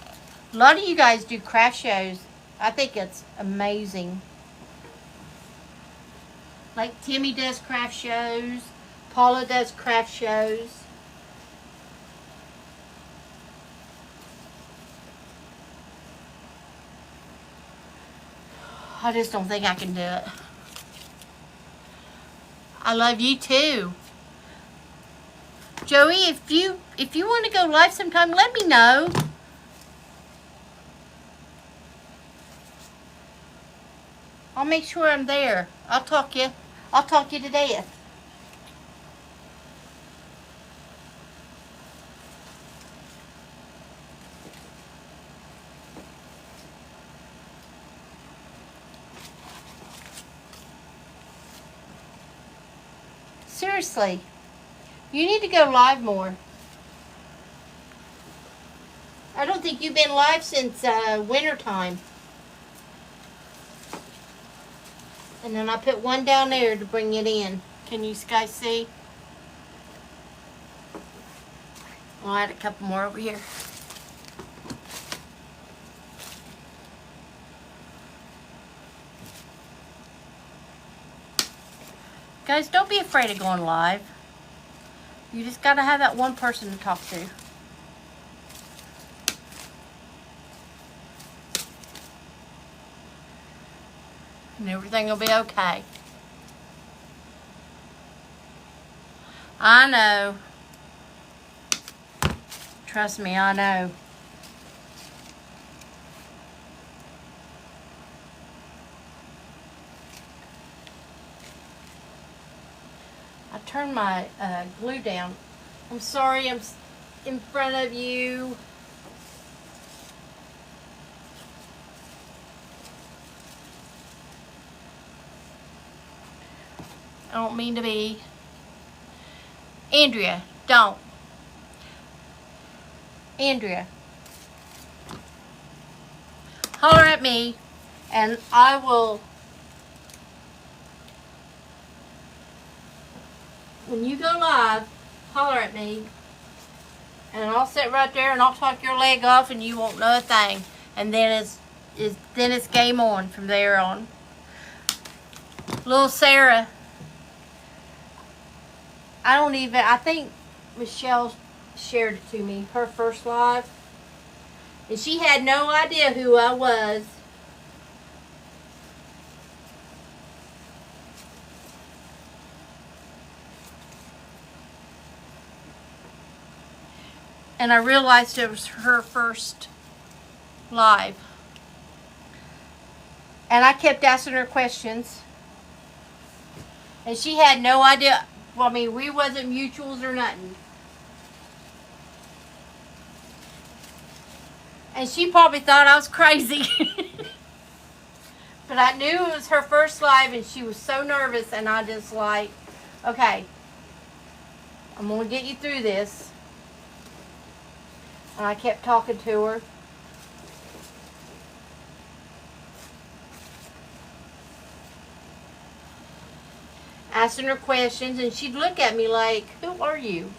lot of you guys do craft shows. I think it's amazing. Like Timmy does craft shows. Paula does craft shows. I just don't think I can do it. I love you too. Joey, if you want to go live sometime, let me know. I'll make sure I'm there. I'll talk you to death. Seriously, you need to go live more. I don't think you've been live since winter time. And then I put one down there to bring it in. Can you guys see? I'll add a couple more over here. Guys, don't be afraid of going live. You just got to have that one person to talk to. And everything will be okay. I know. Trust me, I know. I turned my glue down. I'm sorry I'm in front of you. I don't mean to be. Andrea, don't. Andrea. Holler at me and I will. When you go live, holler at me and I'll sit right there and I'll talk your leg off and you won't know a thing. And then it's game on from there on. Little Sarah. I think Michelle shared it to me, her first live. And she had no idea who I was. And I realized it was her first live. And I kept asking her questions. And she had no idea. Well, I mean, we wasn't mutuals or nothing. And she probably thought I was crazy. But I knew it was her first live and she was so nervous and I just like, okay, I'm going to get you through this. And I kept talking to her. Asking her questions, and she'd look at me like, who are you?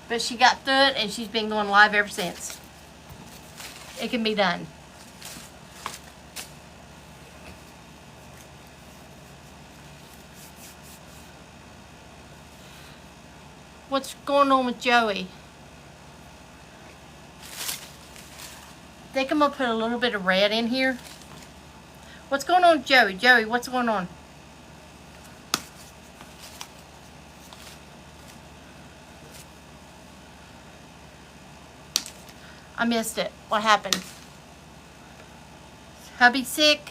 But she got through it, and she's been going live ever since. It can be done. What's going on with Joey? think I'm going to put a little bit of red in here. What's going on, Joey? Joey, what's going on? I missed it. What happened? Hubby sick?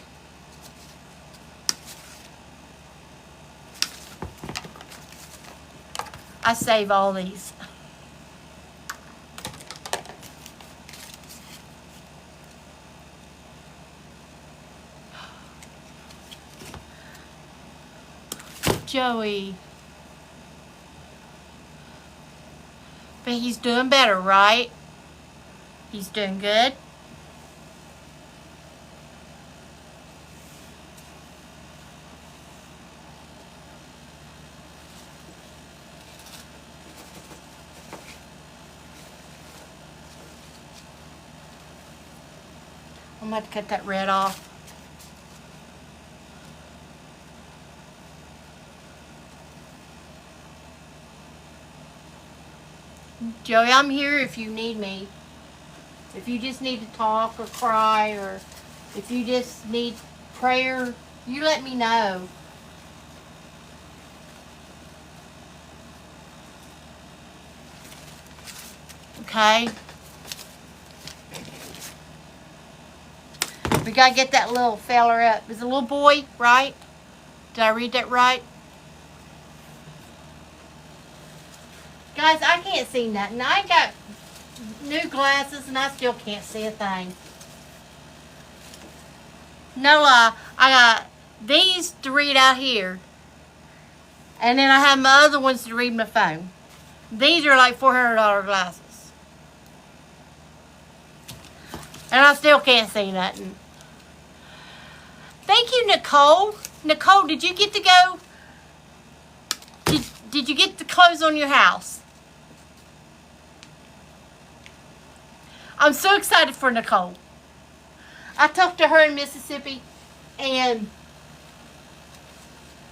I save all these. Joey. But he's doing better, right? He's doing good. I'm going to cut that red off. Joey, I'm here if you need me. If you just need to talk or cry, or if you just need prayer, you let me know. Okay? We gotta get that little feller up. It's a little boy, right? Did I read that right? Guys, I can't see nothing. I got new glasses and I still can't see a thing. No lie. I got these to read out here. And then I have my other ones to read my phone. These are like $400 glasses. And I still can't see nothing. Thank you, Nicole. Nicole, did you get to go? Did you get the clothes on your house? I'm so excited for Nicole. I talked to her in Mississippi, and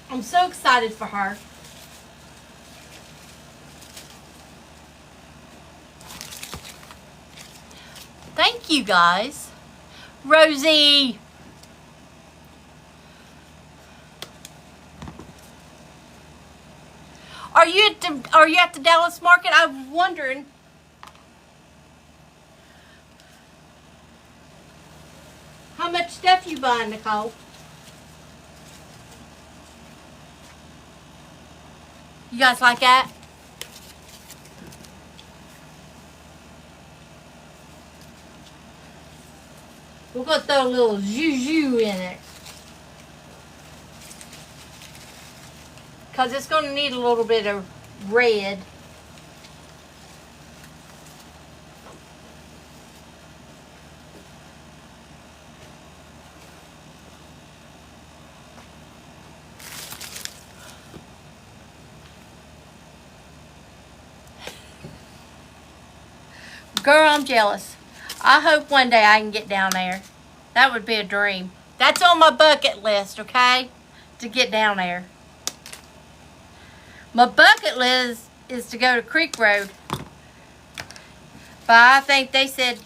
I'm so excited for her. Thank you, guys. Rosie. Are you at the Dallas market? I'm wondering. How much stuff you buying, Nicole? You guys like that? We're going to throw a little juju in it. Because it's going to need a little bit of red. Girl, I'm jealous. I hope one day I can get down there. That would be a dream. That's on my bucket list, okay? To get down there. My bucket list is to go to Creek Road. But I think they said,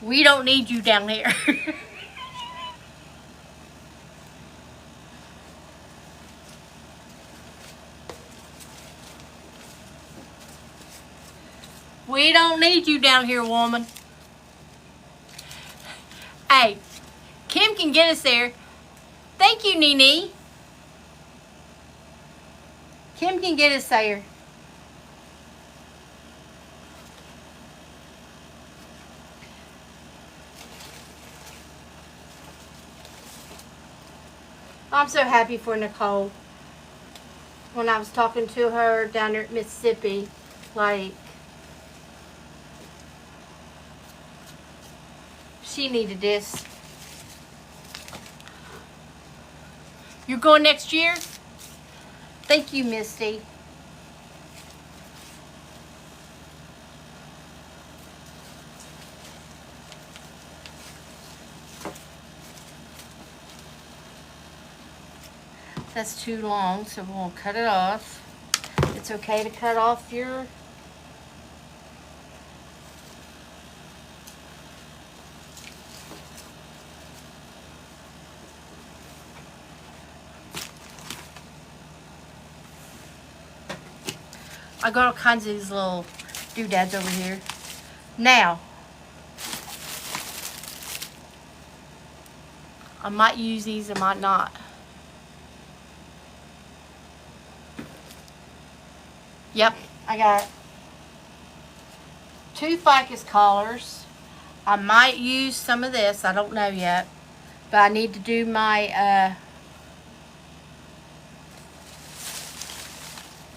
we don't need you down here. We don't need you down here, woman. Hey, Kim can get us there. Thank you, Nene. Kim can get us there. I'm so happy for Nicole. When I was talking to her down there at Mississippi, like, she needed this. You're going next year? Thank you, Misty. That's too long, so we'll cut it off. It's okay to cut off your I got all kinds of these little doodads over here. Now, I might use these, I might not. Yep, I got 2 ficus collars. I might use some of this, I don't know yet. But I need to do my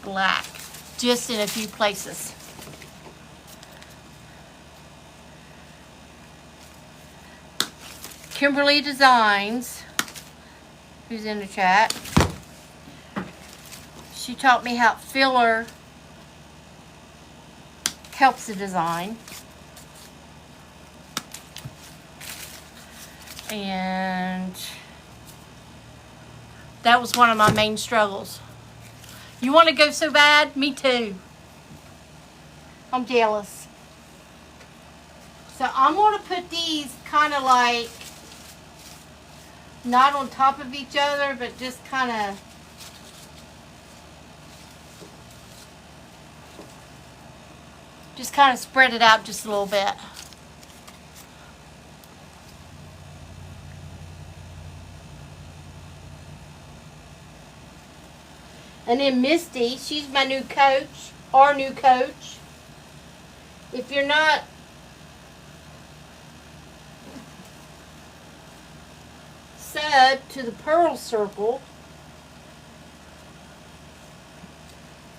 black just in a few places. Kimberly Designs, who's in the chat, she taught me how filler helps the design. And that was one of my main struggles. You want to go so bad? Me too. I'm jealous. So I'm going to put these kind of like not on top of each other, but just kind of spread it out just a little bit. And then Misty, she's my new coach, our new coach. If you're not sub to the Pearl Circle,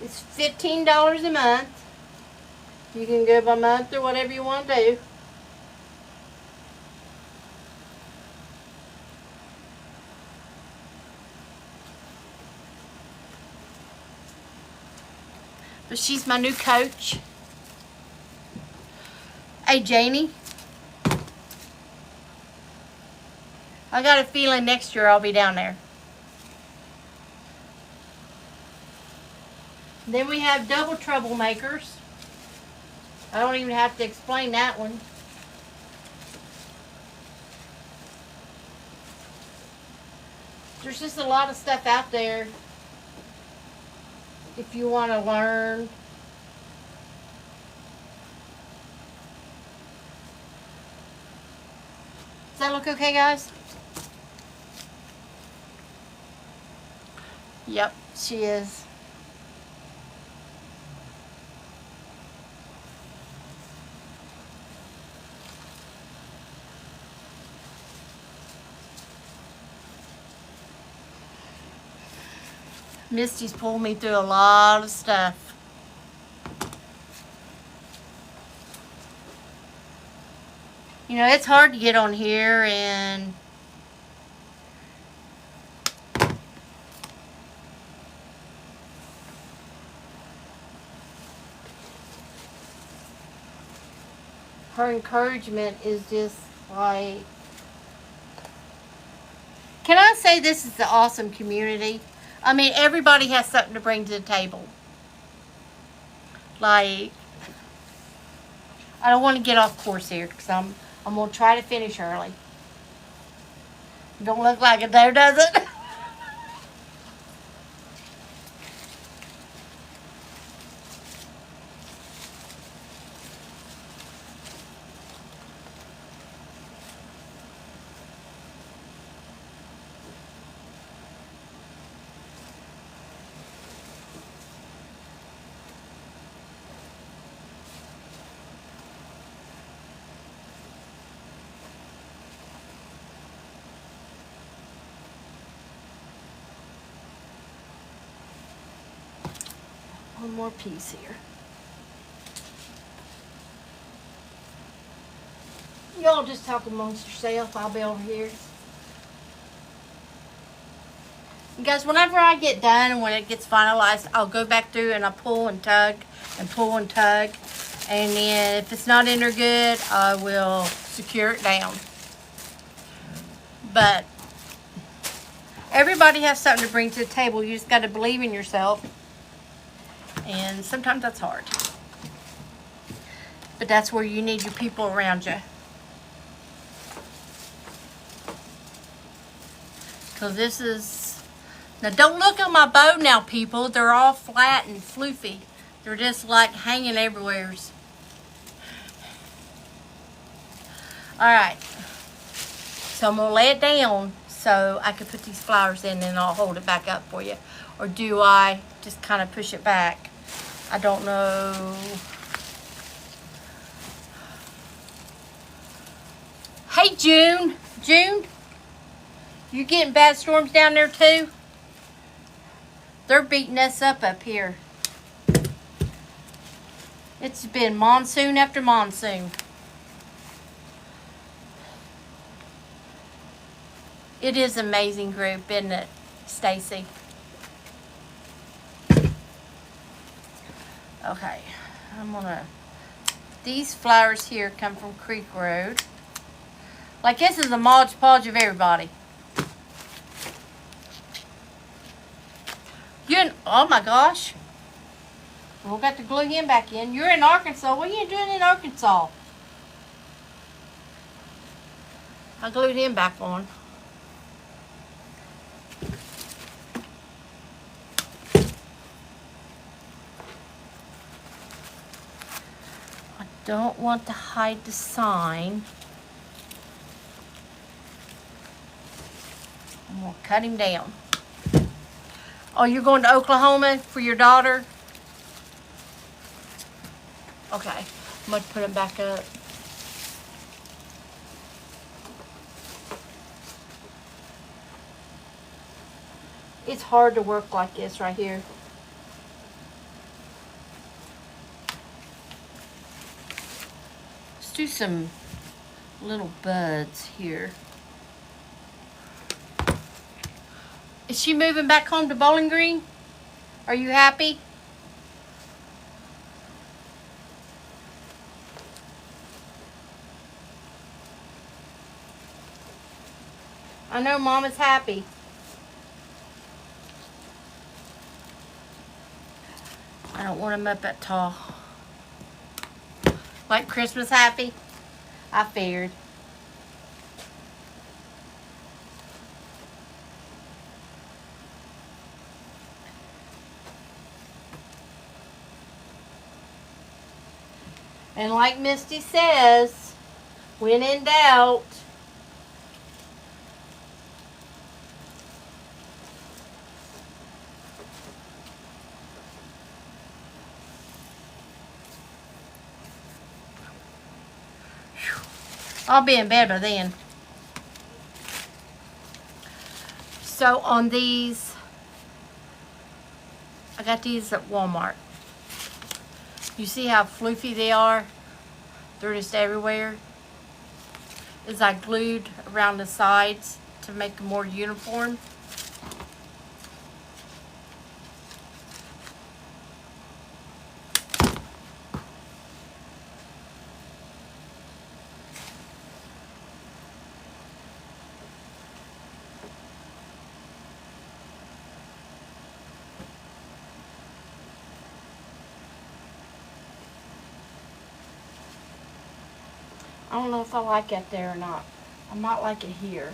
it's $15 a month. You can go by month or whatever you want to do. But she's my new coach. Hey, Janie. I got a feeling next year I'll be down there. Then we have double troublemakers. I don't even have to explain that one. There's just a lot of stuff out there if you want to learn. Does that look okay, guys? Yep, she is. Misty's pulled me through a lot of stuff. You know, it's hard to get on here and her encouragement is just like, can I say this is the awesome community? I mean, everybody has something to bring to the table. Like, I don't want to get off course here because I'm going to try to finish early. Don't look like it though, does it? One more piece here. Y'all just talk amongst yourself. I'll be over here. You guys, whenever I get done and when it gets finalized, I'll go back through and I'll pull and tug and pull and tug. And then if it's not in there good, I will secure it down. But everybody has something to bring to the table. You just got to believe in yourself. And sometimes that's hard. But that's where you need your people around you. Because this is... Now don't look at my bow now, people. They're all flat and floofy. They're just like hanging everywhere. Alright. So I'm going to lay it down so I can put these flowers in and I'll hold it back up for you. Or do I just kind of push it back? I don't know. Hey, June. June? You getting bad storms down there too? They're beating us up here. It's been monsoon after monsoon. It is an amazing group, isn't it, Stacy? Okay, I'm gonna, these flowers here come from Creek Road. Like this is a Mod Podge of everybody. Oh my gosh. We'll got to glue him back in. You're in Arkansas. What are you doing in Arkansas? I glued him back on. I don't want to hide the sign. I'm going to cut him down. Oh, you're going to Oklahoma for your daughter? Okay. I'm going to put him back up. It's hard to work like this right here. Let's do some little buds here. Is she moving back home to Bowling Green? Are you happy? I know Mama's happy. I don't want him up that tall. Like Christmas happy? I figured. And like Misty says, when in doubt, I'll be in bed by then. So on these, I got these at Walmart. You see how floofy they are? They're just everywhere. Is I glued around the sides to make them more uniform. I don't know if I like it there or not. I might like it here.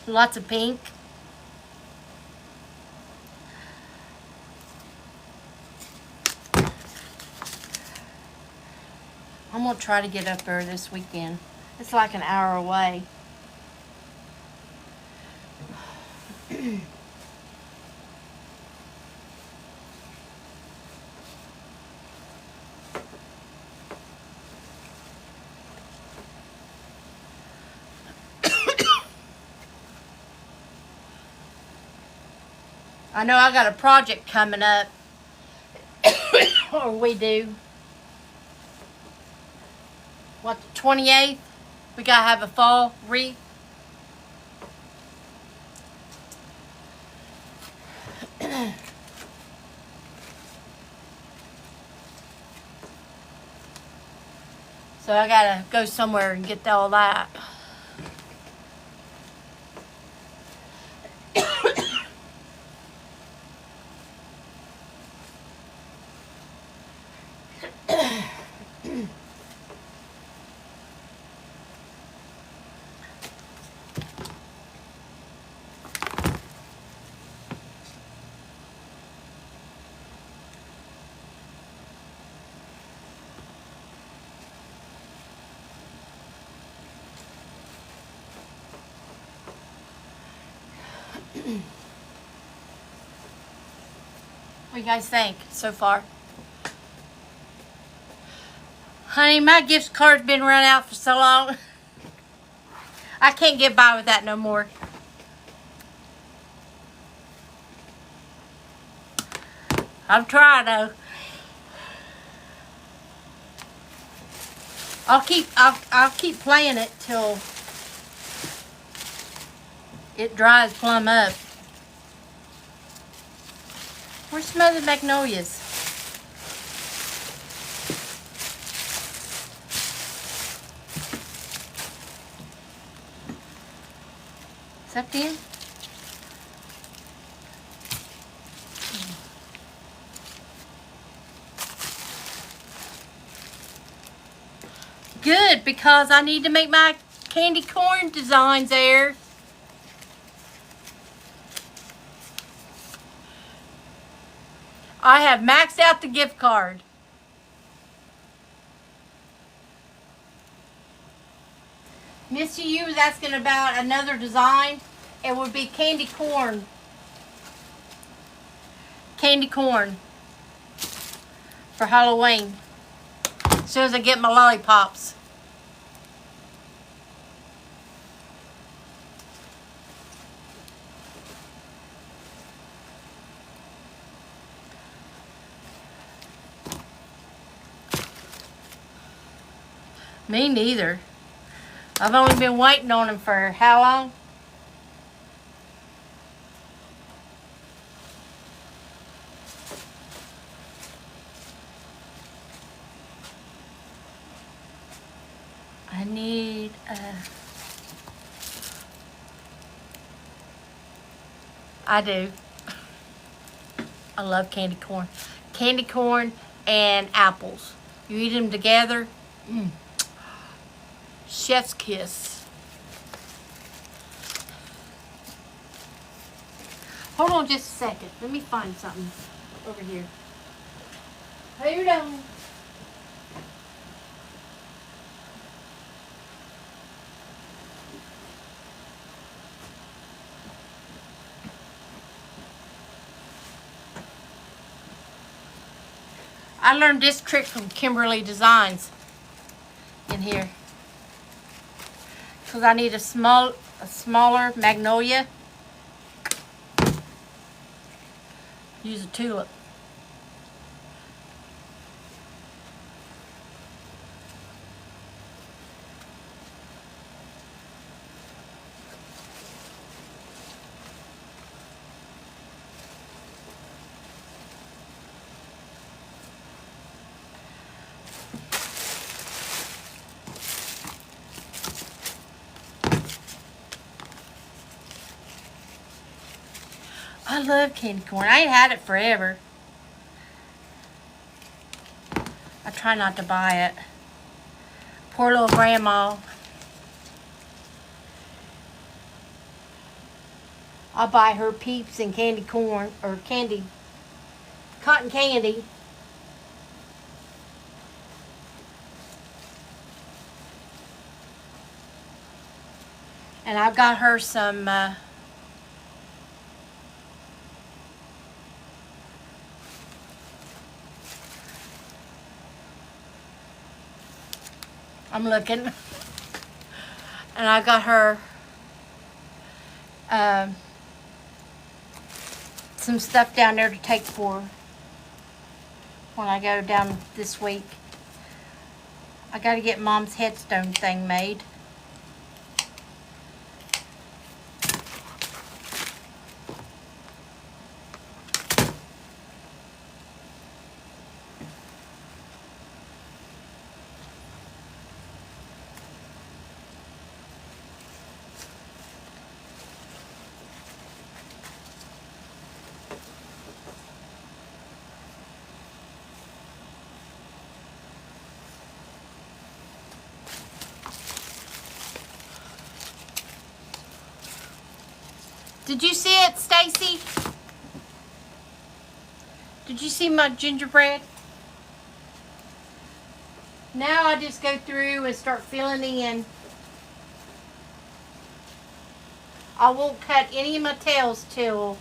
Lots of pink. I'm going to try to get up there this weekend. It's like an hour away. I know I got a project coming up. Or we do. What, the 28th? We gotta have a fall wreath. So I gotta go somewhere and get all that. you guys think so far? Honey, my gift card's been run out for so long. I can't get by with that no more. I've tried though. I'll keep playing it till it dries plumb up. Where's some other magnolias? Is that them? Good, because I need to make my candy corn designs there. I have maxed out the gift card. Missy, you was asking about another design. It would be candy corn. Candy corn for Halloween. As soon as I get my lollipops. Me neither. I've only been waiting on them for how long? I need I do. I love candy corn. Candy corn and apples. You eat them together. Chef's kiss. Hold on just a second. Let me find something over here. Hold on. I learned this trick from Kimberly Designs in here. Because I need a smaller magnolia. Use a tulip. I love candy corn. I ain't had it forever. I try not to buy it. Poor little grandma. I'll buy her Peeps and candy corn, or cotton candy. And I've got her some I'm looking. And I got her some stuff down there to take for when I go down this week. I got to get Mom's headstone thing made. Did you see it, Stacy? Did you see my gingerbread? Now I just go through and start filling in. I won't cut any of my tails till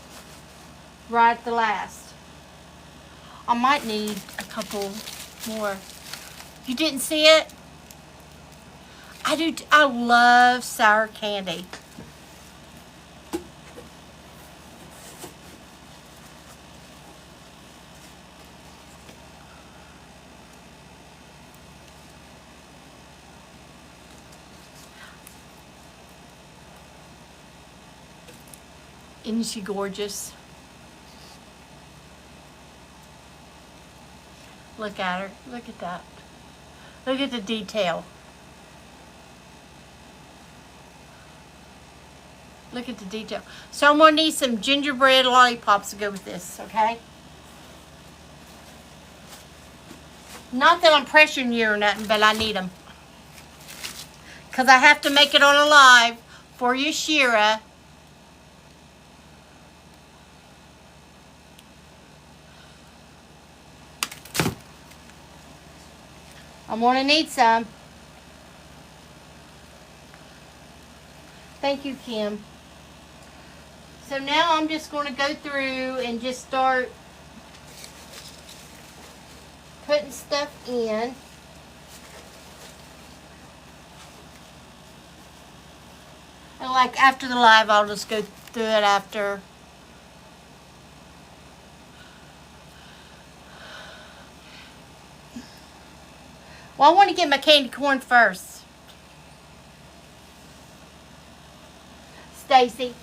right at the last. I might need a couple more. You didn't see it? I do. I love sour candy. Isn't she gorgeous? Look at her. Look at that. Look at the detail. Look at the detail. So I'm going to need some gingerbread lollipops to go with this, okay? Not that I'm pressuring you or nothing, but I need them. Because I have to make it on a live for you, Shira. I'm going to need some. Thank you, Kim. So now I'm just going to go through and just start putting stuff in. And like after the live, I'll just go through it after. Well, I want to get my candy corn first. Stacy.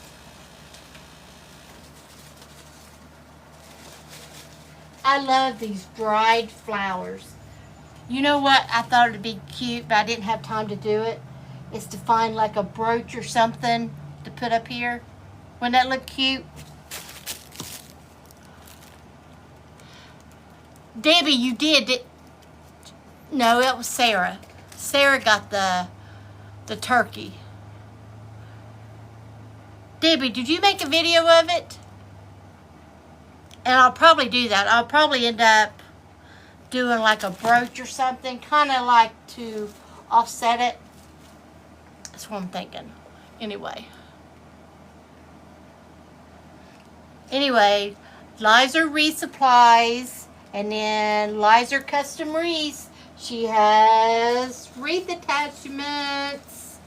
I love these dried flowers. You know what? I thought it'd be cute, but I didn't have time to do it. Is to find like a brooch or something to put up here. Wouldn't that look cute? Debbie, you did. No, that was Sarah. Sarah got the turkey. Debbie, did you make a video of it? And I'll probably do that. I'll probably end up doing like a brooch or something, kind of like to offset it. That's what I'm thinking. Anyway, Liza Resupplies, and then Liza Custom Wreaths. She has wreath attachments.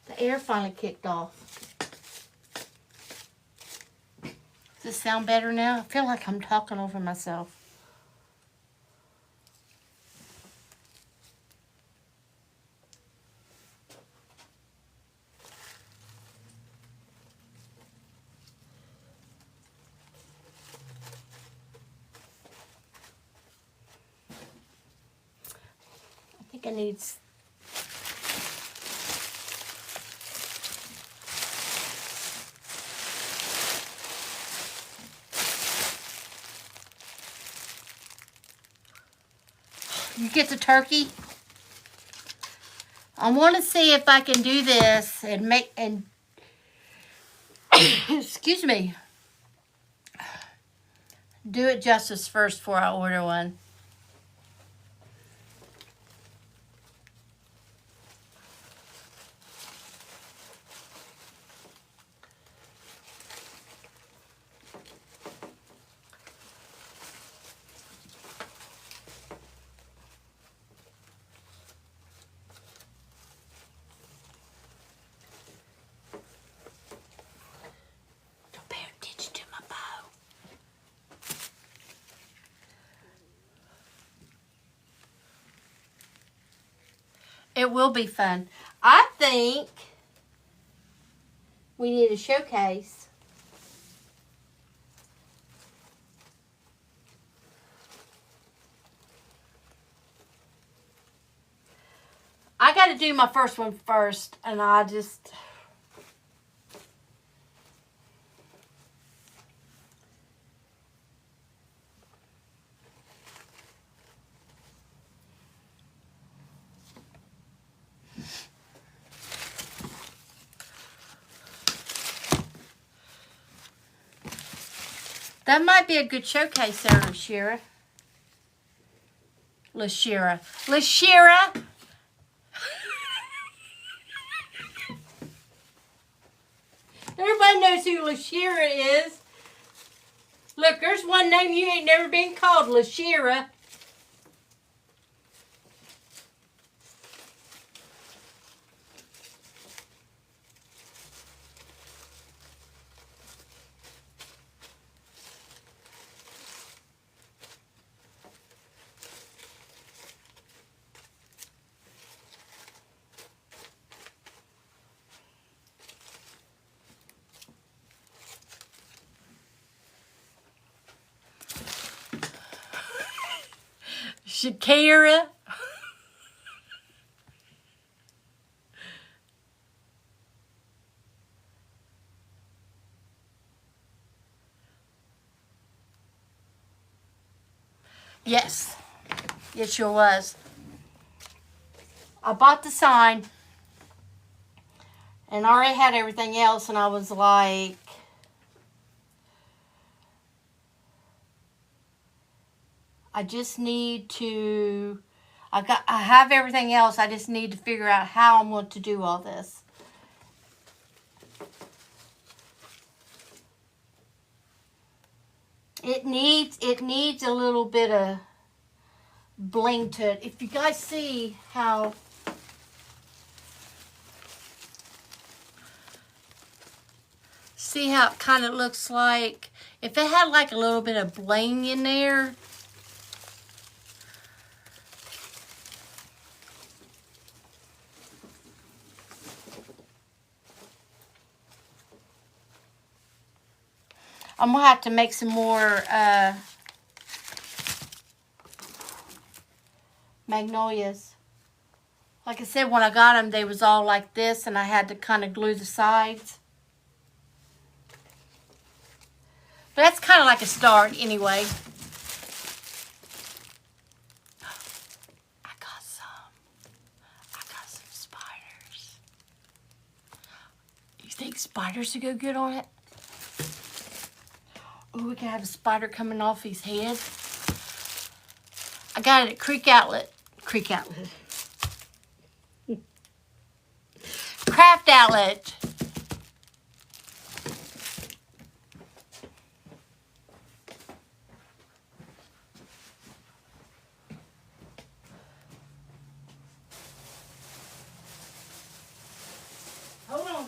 The air finally kicked off. Does this sound better now? I feel like I'm talking over myself. I think I need... You get the turkey. I want to see if I can do this and make, and excuse me, do it justice first before I order one. It will be fun. I think we need a showcase. I got to do my first one first, and I just... That might be a good showcase there, LaShira. LaShira. Everybody knows who Lashira is. Look, there's one name you ain't never been called, Lashira. Shakira. Yes. It sure was. I bought the sign and already had everything else, and I was like, I just need to, I have everything else. I just need to figure out how I'm going to do all this. It needs a little bit of bling to it. If you guys see how it kind of looks like, if it had like a little bit of bling in there. I'm gonna have to make some more magnolias. Like I said, when I got them, they was all like this, and I had to kind of glue the sides. But that's kind of like a start anyway. I got some spiders. You think spiders would go good on it? Oh, we can have a spider coming off his head. I got it at Creek Outlet. Craft Outlet. Hold on.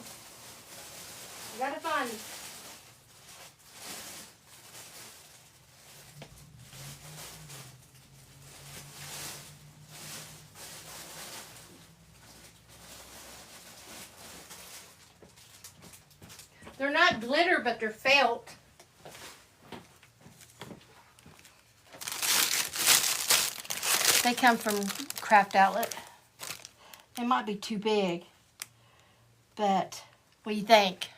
I gotta find it. They're not glitter, but they're felt. They come from Craft Outlet. They might be too big, but what do you think?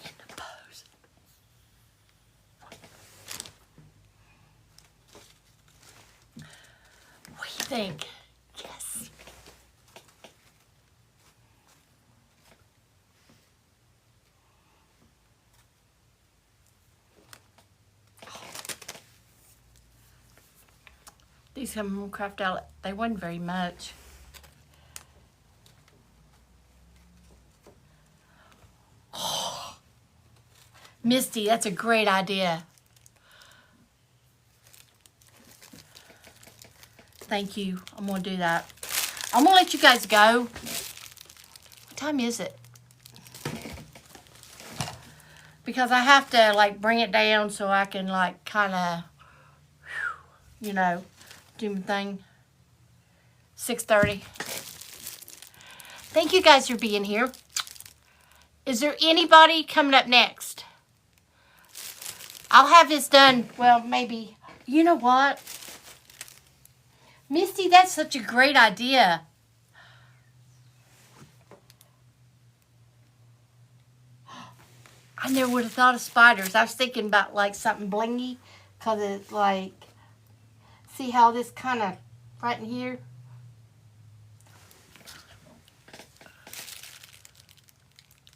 In the pose. What do you think? Yes. These come from Craft Outlet. They wasn't very much. Oh. Misty, that's a great idea. Thank you. I'm going to do that. I'm going to let you guys go. What time is it? Because I have to, like, bring it down so I can, like, kind of, you know, do my thing. 6:30. Thank you guys for being here. Is there anybody coming up next? I'll have this done, well, maybe. You know what? Misty, that's such a great idea. I never would have thought of spiders. I was thinking about like something blingy, because it's like, see how this kind of right in here?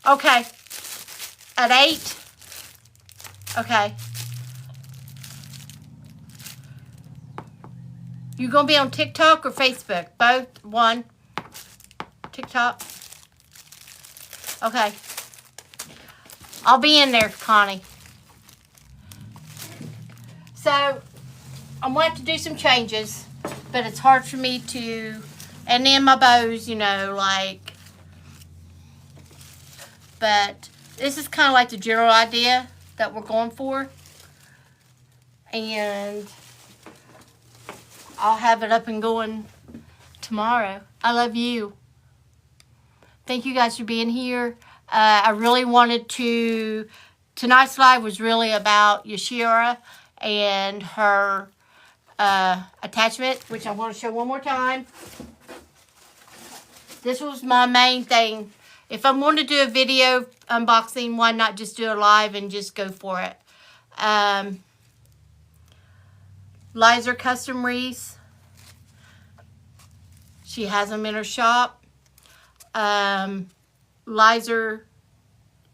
Okay. At 8? Okay. You gonna be on TikTok or Facebook? Both? One? TikTok? Okay. I'll be in there, Connie. So, I'm going to have to do some changes, but it's hard for me to, and then my bows, you know, like, but this is kind of like the general idea that we're going for, and I'll have it up and going tomorrow. I love you. Thank you guys for being here. I really wanted to, tonight's live was really about Yashira and her attachment, which I want to show one more time. This was my main thing. If I'm going to do a video unboxing, why not just do a live and just go for it? Liza Custom Wreaths. She has them in her shop. Liza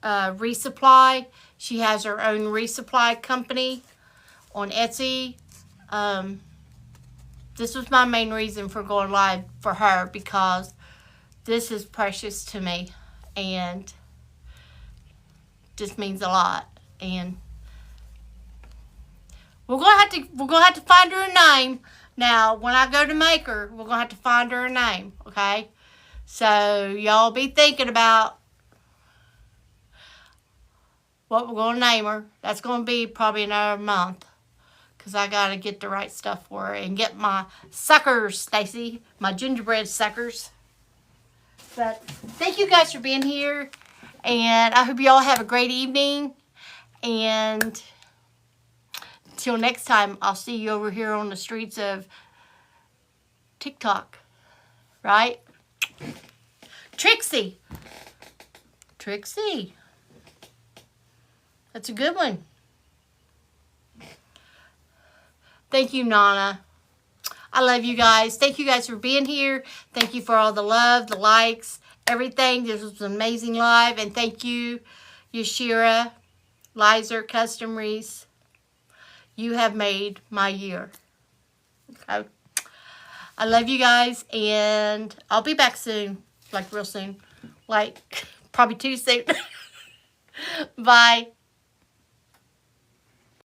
Resupply. She has her own resupply company on Etsy. This was my main reason for going live for her, because this is precious to me and just means a lot. And we're gonna have to find her a name. Now, when I go to make her, we're gonna have to find her a name, okay? So y'all be thinking about what we're gonna name her. That's gonna be probably another month, because I got to get the right stuff for her and get my suckers, Stacy, my gingerbread suckers. But thank you guys for being here, and I hope you all have a great evening. And until next time, I'll see you over here on the streets of Tic Toc, right? Trixie. Trixie. That's a good one. Thank you, Nana. I love you guys. Thank you guys for being here. Thank you for all the love, the likes, everything. This was an amazing live. And thank you, Yashira, Liza Custom Wreaths. You have made my year. Okay. I love you guys. And I'll be back soon. Like real soon. Like probably too soon. Bye.